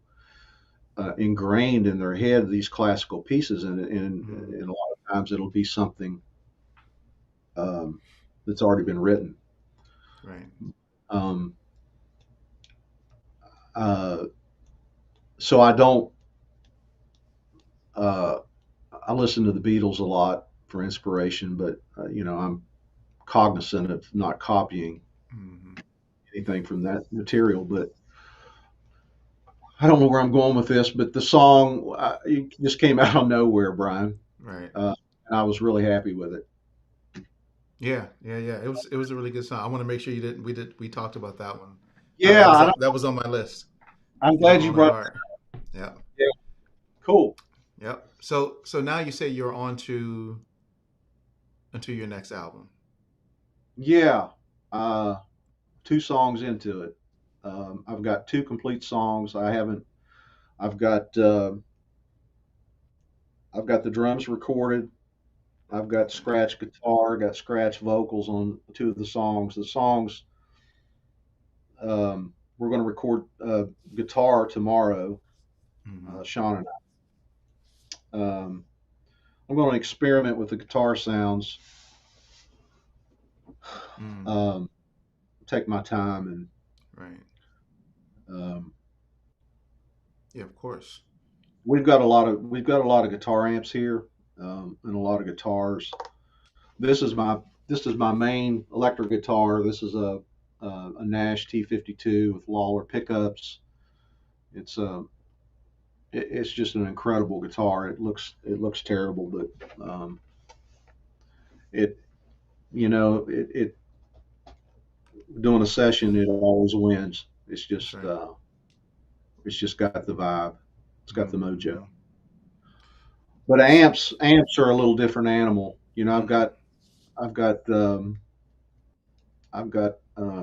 ingrained in their head, these classical pieces, and a lot of times it'll be something that's already been written. Right. Um, uh, so I don't. Uh, I listen to the Beatles a lot for inspiration, but I'm cognizant of not copying Hmm. anything from that material. But I don't know where I'm going with this, but the song it just came out of nowhere, Brian, Right. and I was really happy with it. Yeah, yeah, yeah. It was a really good song. I want to make sure you didn't. We talked about that one. Yeah, That was on my list. I'm You know, glad you on the brought. heart. Yeah. Yeah, cool. Yep. So now you say you're on to your next album. Yeah, uh, two songs into it. I've got two complete songs. I haven't. I've got. I've got the drums recorded. I've got Okay. scratch guitar, got scratch vocals on two of the songs. The songs we're going to record guitar tomorrow, Hmm. Sean and I. I'm going to experiment with the guitar sounds, Mm. um, take my time, Right. and Yeah, of course. we've got a lot of guitar amps here, and a lot of guitars. This is my this is my main electric guitar. This is a Nash T-52 with Lawler pickups. It's it's just an incredible guitar. It looks terrible, but it it doing a session it always wins. That's right. It's just got the vibe. It's got the mojo. Hmm. But amps are a little different animal. Hmm. I've got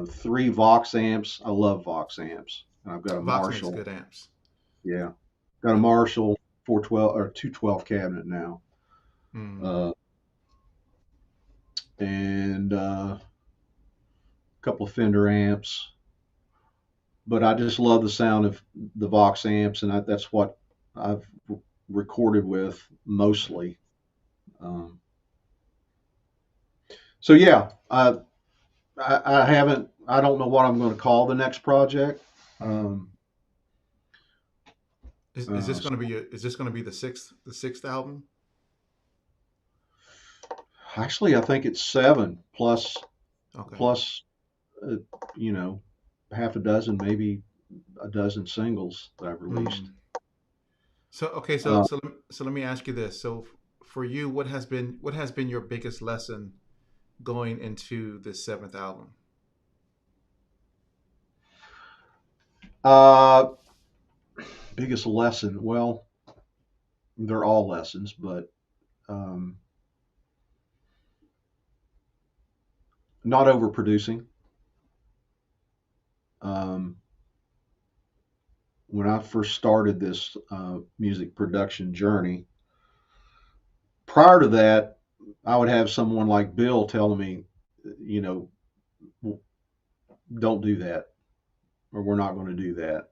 three Vox amps. I love Vox amps, and I've got a Vox makes Marshall. good amps. Yeah, got a Yep. Marshall 412 or 212 cabinet now, Mm. uh, and a couple of Fender amps. But I just love the sound of the Vox amps, and that's what I've recorded with mostly. Um, so yeah, I haven't. I don't know what I'm going to call the next project. Mm. Um, Is this uh, going to be is this going to be the sixth album? Actually, I think it's seven Okay. plus uh, you know half a dozen, maybe a dozen singles that I've released. Mm. So okay, Uh, so let me ask you this. So for you, what has been your biggest lesson going into this seventh album? uh, Biggest lesson? Well, they're all lessons, but um, not overproducing. Um, when I first started this music production journey, prior to that, I would have someone like Bill telling me, you know, don't do that, or we're not going to do that.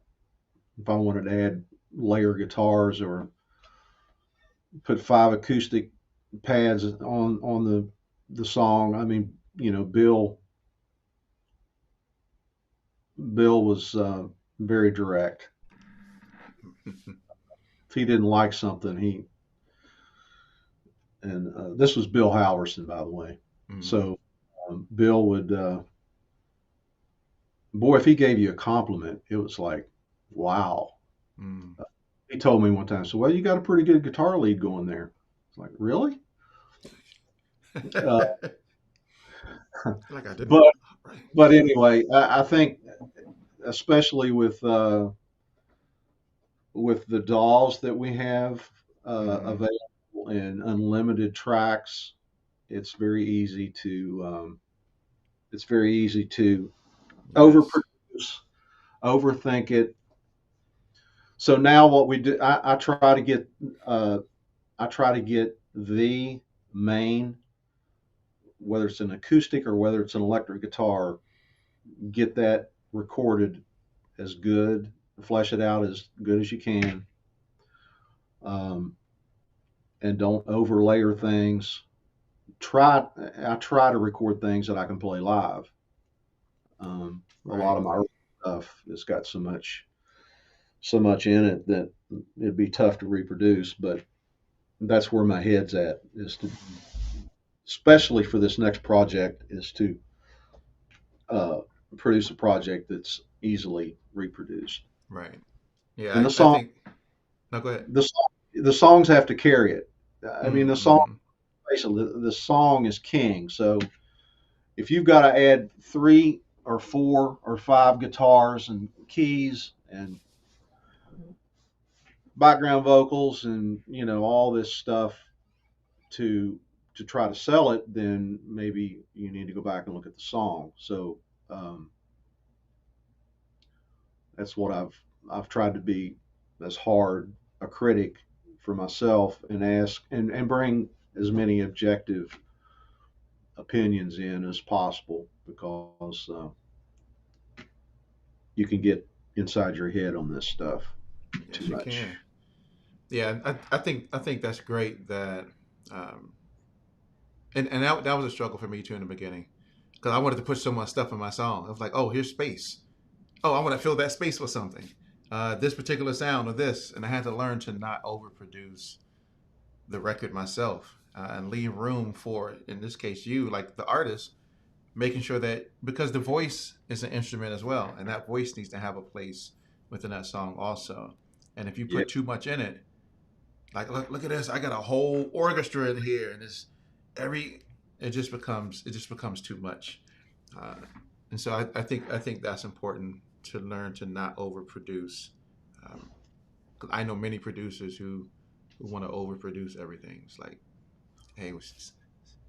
If I wanted to add layer guitars or put 5 acoustic pads on the song, I mean, Bill was very direct. If he didn't like something, this was Bill Halverson, by the way. Mm-hmm. So Bill would, boy, if he gave you a compliment, it was like, wow. Mm. He told me one time, so, well, you got a pretty good guitar lead going there. It's like, really? Uh, Like I did. but Right. but anyway, I think especially with the dolls that we have Mm-hmm. available in unlimited tracks, it's very easy to Yes. overproduce, overthink it. So now what we do, uh, I try to get the main, whether it's an acoustic or whether it's an electric guitar, get that recorded as good, flesh it out as good as you can, um, and don't overlayer things. Try I try to record things that I can play live. A lot Right. of my early stuff has got so much in it that it'd be tough to reproduce, but that's where my head's at, is to, especially for this next project, is to uh, produce a project that's easily reproduced. Right. Yeah. And I think. No, go ahead. the songs have to carry it. I mean, Mm-hmm. the song is king. So if you've got to add 3 or 4 or 5 guitars and keys and background vocals and all this stuff to try to sell it, then maybe you need to go back and look at the song. So um, that's what I've tried to be as hard a critic for myself and ask and bring as many objective opinions in as possible, because you can get inside your head on this stuff too Yes, you much. can. Yeah, I think that's great that, um, and that was a struggle for me too in the beginning because I wanted to put so much stuff in my song. I was like, oh, here's space. Oh, I want to fill that space with something. This particular sound or this, and I had to learn to not overproduce the record myself and leave room for, in this case, you like the artist, making sure that because the voice is an instrument as well, and that voice needs to have a place within that song also. And if you Yeah, put too much in it, like look at this, I got a whole orchestra in here, and it's every it just becomes too much. Uh, and so I think that's important to learn to not overproduce. Um, 'Cause I know many producers who want to overproduce everything. It's like, hey,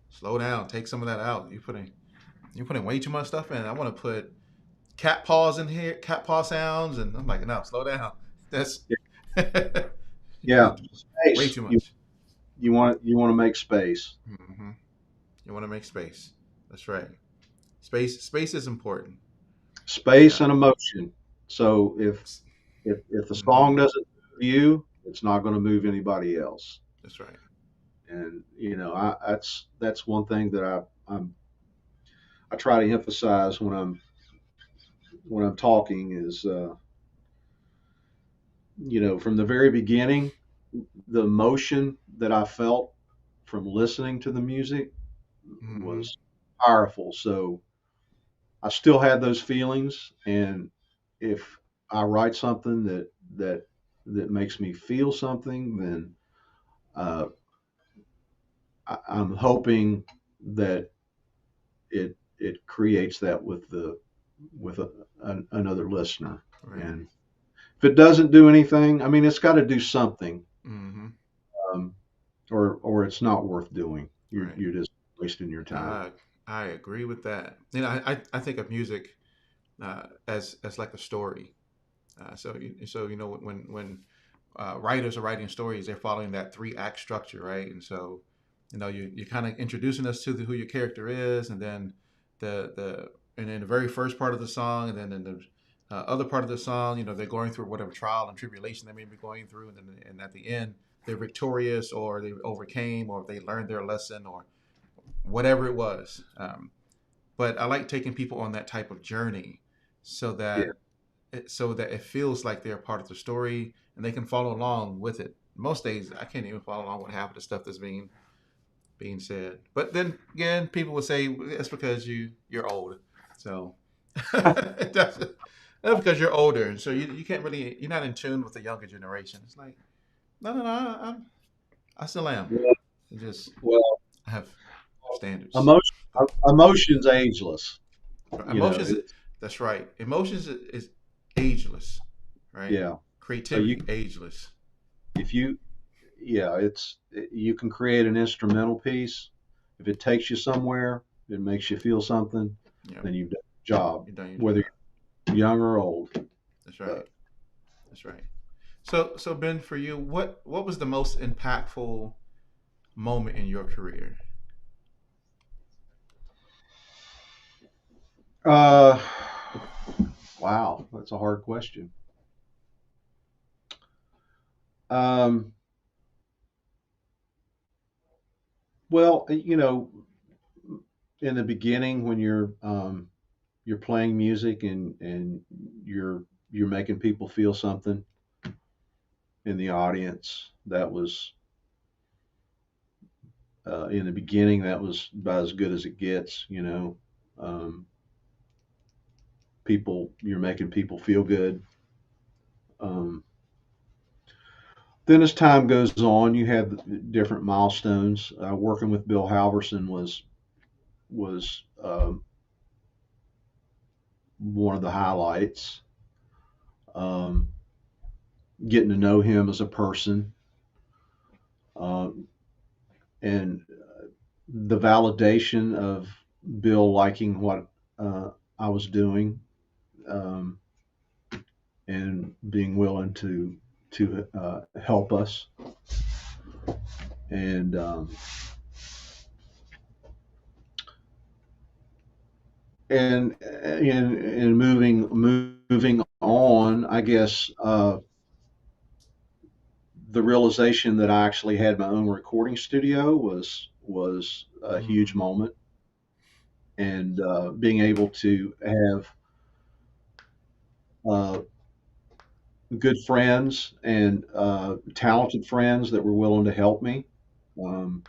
slow down, take some of that out. You're putting way too much stuff in. I want to put cat paws in here, cat paw sounds, and I'm like, no, slow down. That's you yeah. put way Space. too You much. you want you want to make space. Hmm. You want to make space. That's right. Space is important. Space Yeah. and emotion. So if the Hmm. song doesn't move you, it's not going to move anybody else. That's right. And that's one thing that I try to emphasize when I'm talking is, from the very beginning, the emotion that I felt from listening to the music Hmm. was powerful. So I still have those feelings, and if I write something that makes me feel something, then uh, I'm hoping that it creates that with another listener. Right. And if it doesn't do anything, I mean, it's got to do something, Hmm. um, or it's not worth doing. You're Right. you're just wasting your time. Nah, I agree with that. You know, I think of music as like a story. So you know when writers are writing stories, they're following that three act structure, right? And so you know you're kind of introducing us to who your character is, and then the and then the very first part of the song, and then in the other part of the song, you know, they're going through whatever trial and tribulation they may be going through, and at the end they're victorious, or they overcame, or they learned their lesson, or whatever it was. But I like taking people on that type of journey so Yeah, that it feels like they're part of the story and they can follow along with it. Most days I can't even follow along with half of the stuff that's being said. But then again, people will say it's because you're old. So that's because you're older, and so you can't really you're not in tune with the younger generation. It's like no, I still am. well, I just well, I have standards. emotion, But emotion's ageless. You know, emotions, that's right. Emotions is ageless, right? yeah. So Creativity ageless. if you, yeah, you can create an instrumental piece. If it takes you somewhere, it makes you feel something, Yeah, then you've done your job, you've done your whether job. you're young or old. That's right. But That's right. So Ben, for you, what was the most impactful moment in your career? uh, wow, that's a hard question. Um, well, in the beginning when you're playing music and you're making people feel something in the audience, that was in the beginning that was about as good as it gets. Um, people you're making people feel good. Um, then as time goes on, you have different milestones. Working with Bill Halverson was one of the highlights. Um, Getting to know him as a person, and the validation of Bill liking what I was doing, um, and being willing to help us, and and moving on, I guess the realization that I actually had my own recording studio was a huge Mm, moment, and being able to have uh, good friends and talented friends that were willing to help me. Um,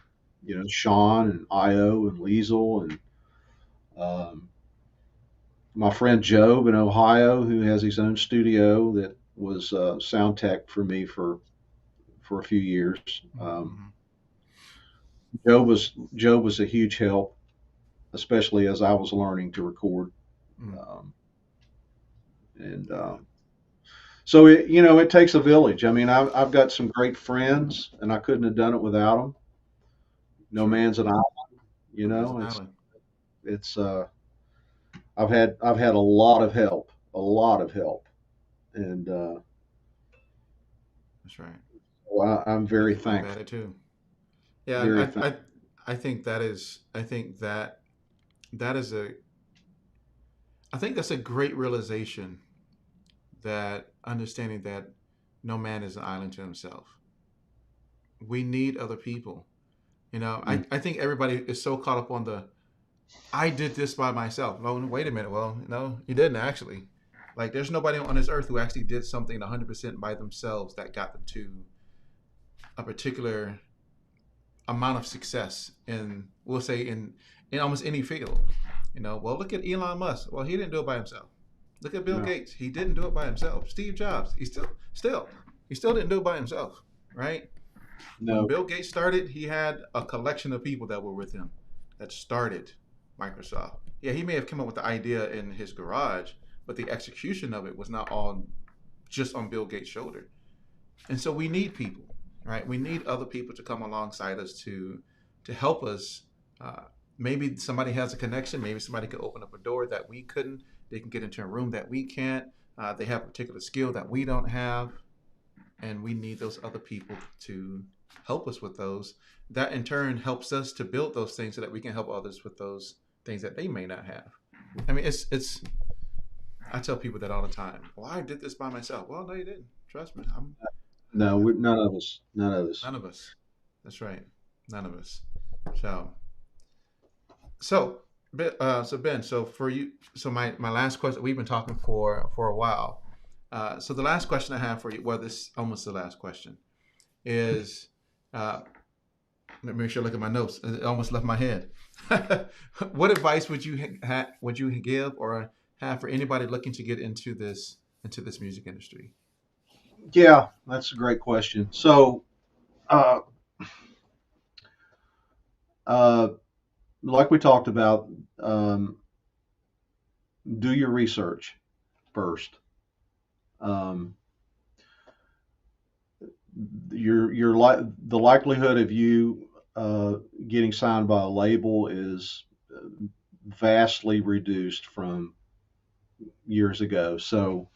Sean and Io and Liesel and um, my friend Job in Ohio, who has his own studio that was sound tech for me for a few years. mm, Job was a huge help, especially as I was learning to record. mm. Um, and Yeah, So it takes a village. I mean, I've got some great friends, and I couldn't have done it without them. that's No right. man's an island. No man's an It's island. it's I've had a lot of help, and That's right. well, I'm very I've had thankful. it too. Yeah, Very and thankful. I think that is I think that that is a I think that's a great realization, that understanding that no man is an island to himself. We need other people. You know, I think everybody is so caught up on the I did this by myself. Oh, wait a minute. Well, no, you didn't actually. Like, there's nobody on this earth who actually did something 100% by themselves that got them to a particular amount of success in, we'll say, in almost any field. You know, well, look at Elon Musk. Well, he didn't do it by himself. Look at Bill No, Gates. He didn't do it by himself. Steve Jobs. He still didn't do it by himself, right? When no, Bill Gates started, he had a collection of people that were with him that started Microsoft. Yeah, he may have come up with the idea in his garage, but the execution of it was not all just on Bill Gates' shoulder. And so we need people, right? We need other people to come alongside us to help us uh, maybe somebody has a connection. Maybe somebody could open up a door that we couldn't. They can get into a room that we can't. They have a particular skill that we don't have, and we need those other people to help us with those. That in turn helps us to build those things so that we can help others with those things that they may not have. I mean, it's. I tell people that all the time. Well, I did this by myself. Well, no, you didn't. Trust me. I'm No, none of us. None of us. none of us. That's right. None of us. So so so Ben, so for you, so my last question. We've been talking for a while. So the last question I have for you, well, this is almost the last question, is uh, let me make sure I look at my notes. It almost left my head. What advice would you give or have for anybody looking to get into this music industry? Yeah, that's a great question. So, uh, uh, like we talked about, um, do your research first. Um, the likelihood of you getting signed by a label is vastly reduced from years ago. So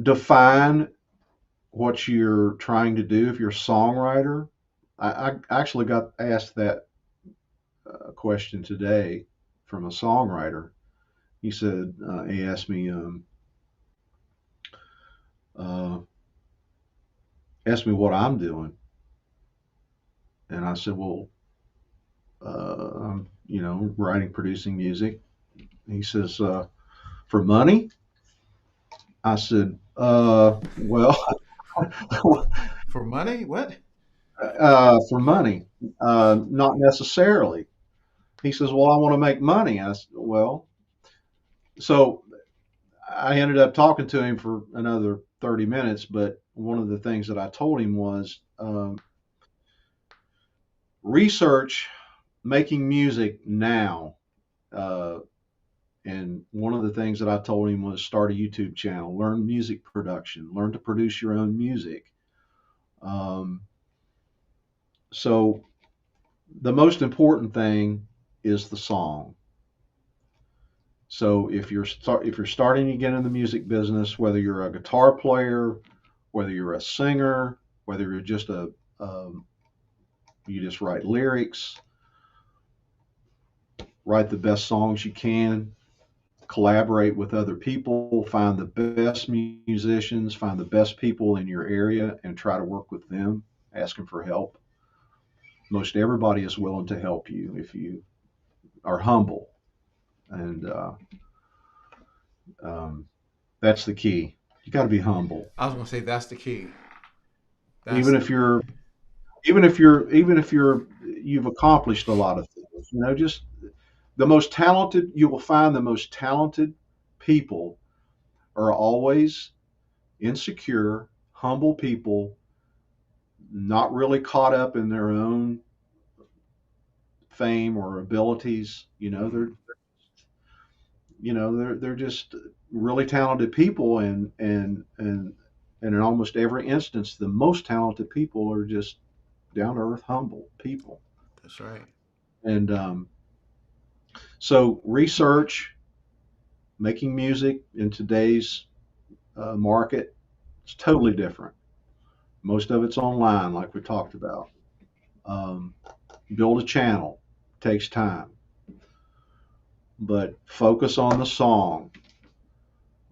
define what you're trying to do. If you're a songwriter, I actually got asked that question today from a songwriter. He asked me, uh, what I'm doing, and I said, well, I'm, writing, producing music. He says, for money? I said, well, For money? What? for money, not necessarily. He says, well, I want to make money. I said, well, so I ended up talking to him for another 30 minutes, but one of the things that I told him was research making music now. Uh, and one of the things that I told him was start a YouTube channel, learn music production, learn to produce your own music. Um, so the most important thing is the song. So if you're starting to get in the music business, whether you're a guitar player, whether you're a singer, whether you're just um, you just write lyrics, write the best songs you can, collaborate with other people, find the best musicians, find the best people in your area, and try to work with them, ask them for help. Most everybody is willing to help you if you are humble, and um, that's the key. You got to be humble, I was gonna say that's the key. That's even if you're even if you've accomplished a lot of things. Just the most talented. You will find the most talented people are always insecure, humble people, not really caught up in their own fame or abilities. They're just really talented people, and in almost every instance, the most talented people are just down to earth, humble people. that's right. And so, research making music in today's market is totally different. Most of it's online, like we talked about. Um, Build a channel takes time, but focus on the song.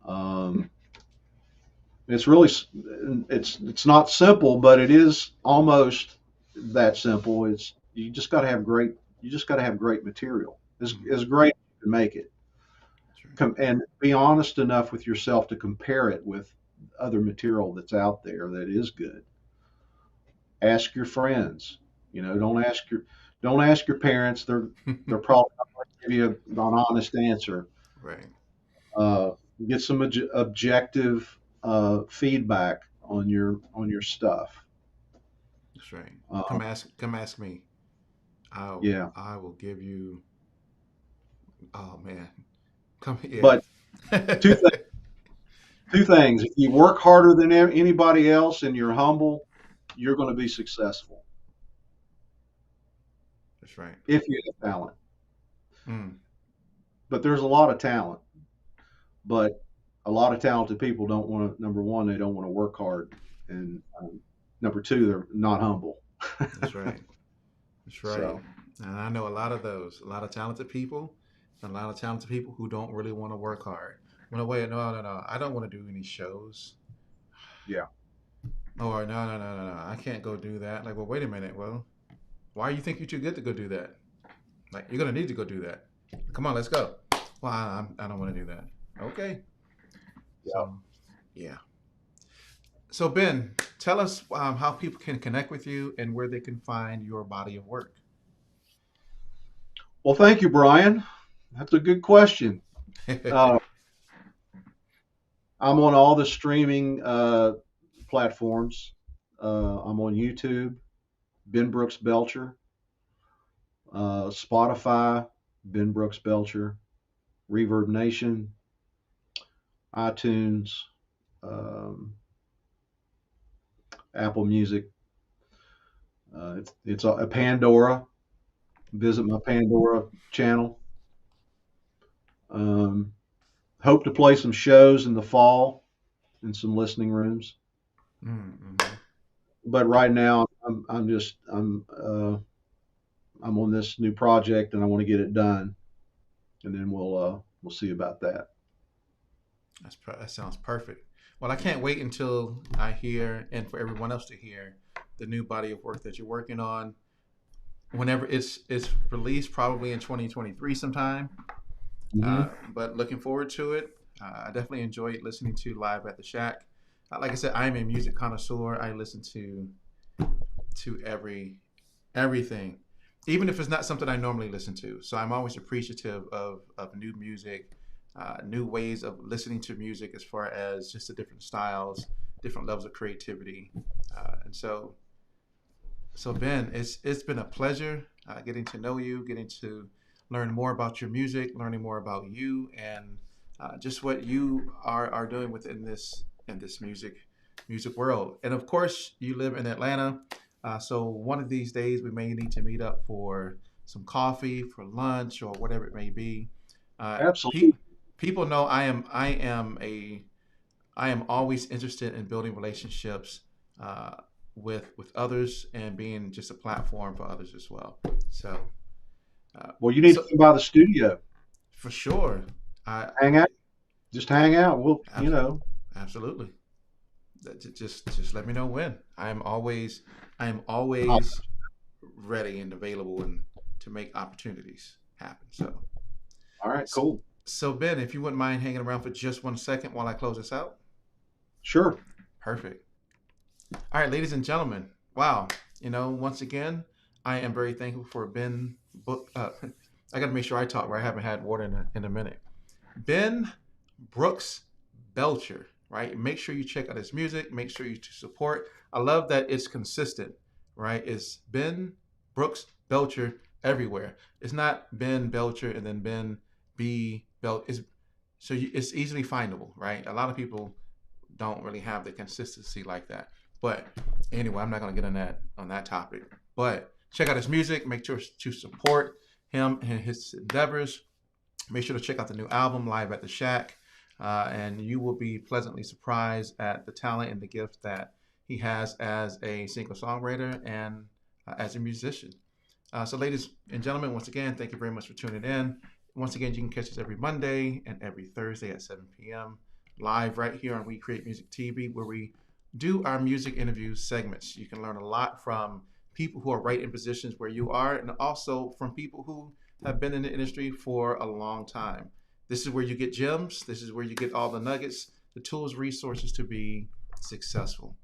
Um, it's really it's not simple, but it is almost that simple. It's you just got to have great material. As great as you can make it, That's right. and be honest enough with yourself to compare it with other material that's out there that is good. Ask your friends. Don't ask your parents. They're probably not going to give you an honest answer. Right. Uh, get some objective feedback on your stuff. That's right. Uh, Come ask me. yeah, I will give you. Oh man, come yeah. but two th- two things. If you work harder than anybody else and you're humble, you're going to be successful. That's right. if you have talent. Mm. But there's a lot of talent. But a lot of talented people don't want to. Number one, they don't want to work hard, and number two, they're not humble. That's right. That's right. So And I know a lot of those, a lot of talented people, and a lot of talented people who don't really want to work hard. Well, no, wait, no, no, no. I don't want to do any shows. yeah. Or no, no, no, no, no. I can't go do that. Like, well, wait a minute. Well, why you think you're too good to go do that? Like, you're gonna need to go do that. Come on, let's go. Well, I don't want to do that. Okay. Yeah. So, yeah. So, Ben, tell us how people can connect with you and where they can find your body of work. Well, thank you, Brian. That's a good question. Uh, I'm on all the streaming platforms. I'm on YouTube, Ben Brooks Belcher, Spotify, Ben Brooks Belcher, Reverb Nation, iTunes, um, Apple Music. It's a Pandora. Visit my Pandora channel. Um, Hope to play some shows in the fall in some listening rooms. Mm-hmm. But right now, I'm on this new project and I want to get it done, and then we'll see about that. That sounds perfect. Well, I can't wait until I hear and for everyone else to hear the new body of work that you're working on. Whenever it's released, probably in 2023 sometime. Hmm. But looking forward to it. I definitely enjoyed listening to Live at the Shack. Like I said, I'm a music connoisseur. I listen to everything, even if it's not something I normally listen to. So I'm always appreciative of new music, new ways of listening to music as far as just the different styles, different levels of creativity. And so Ben, it's been a pleasure getting to know you, getting to learn more about your music, learning more about you, and just what you are doing within this in this music world. And of course, you live in Atlanta, so one of these days we may need to meet up for some coffee, for lunch, or whatever it may be. Uh, pe- Absolutely. People know I am always interested in building relationships uh, with others and being just a platform for others as well. So, uh, Well, you need to so come by the studio, for sure, I hang out, just hang out. We'll, abs- absolutely just let me know when. I am I'll- always ready and available and to make opportunities happen. all right, So, cool. so Ben, if you wouldn't mind hanging around for just 1 second while I close this out, Sure. perfect. All right, ladies and gentlemen. Wow. Once again, I am very thankful for Ben. I got to make sure I talk right. I haven't had water in a minute. Ben Brooks Belcher, right? Make sure you check out his music. Make sure you to support. I love that it's consistent, right? It's Ben Brooks Belcher everywhere. It's not Ben Belcher and then Ben B Bel. It's easily findable, right? A lot of people don't really have the consistency like that. But anyway, I'm not going to get on that topic. But check out his music. Make sure to support him and his endeavors. Make sure to check out the new album, Live at the Shack, and you will be pleasantly surprised at the talent and the gift that he has as a singer-songwriter and as a musician. So, ladies and gentlemen, once again, thank you very much for tuning in. Once again, you can catch us every Monday and every Thursday at 7 p.m. live right here on We Create Music TV, where we do our music interview segments. You can learn a lot from people who are right in positions where you are, and also from people who have been in the industry for a long time. This is where you get gems. This is where you get all the nuggets, the tools, resources to be successful.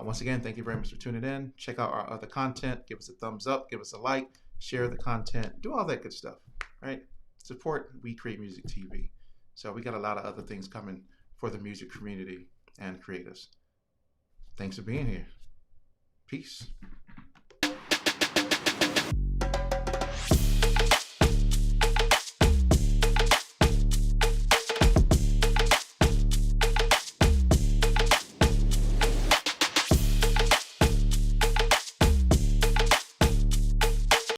Once again, thank you very much for tuning in. Check out our other content. Give us a thumbs up. Give us a like. Share the content. Do all that good stuff, right? Support We Create Music TV. So we got a lot of other things coming for the music community and creators. Thanks for being here. Peace.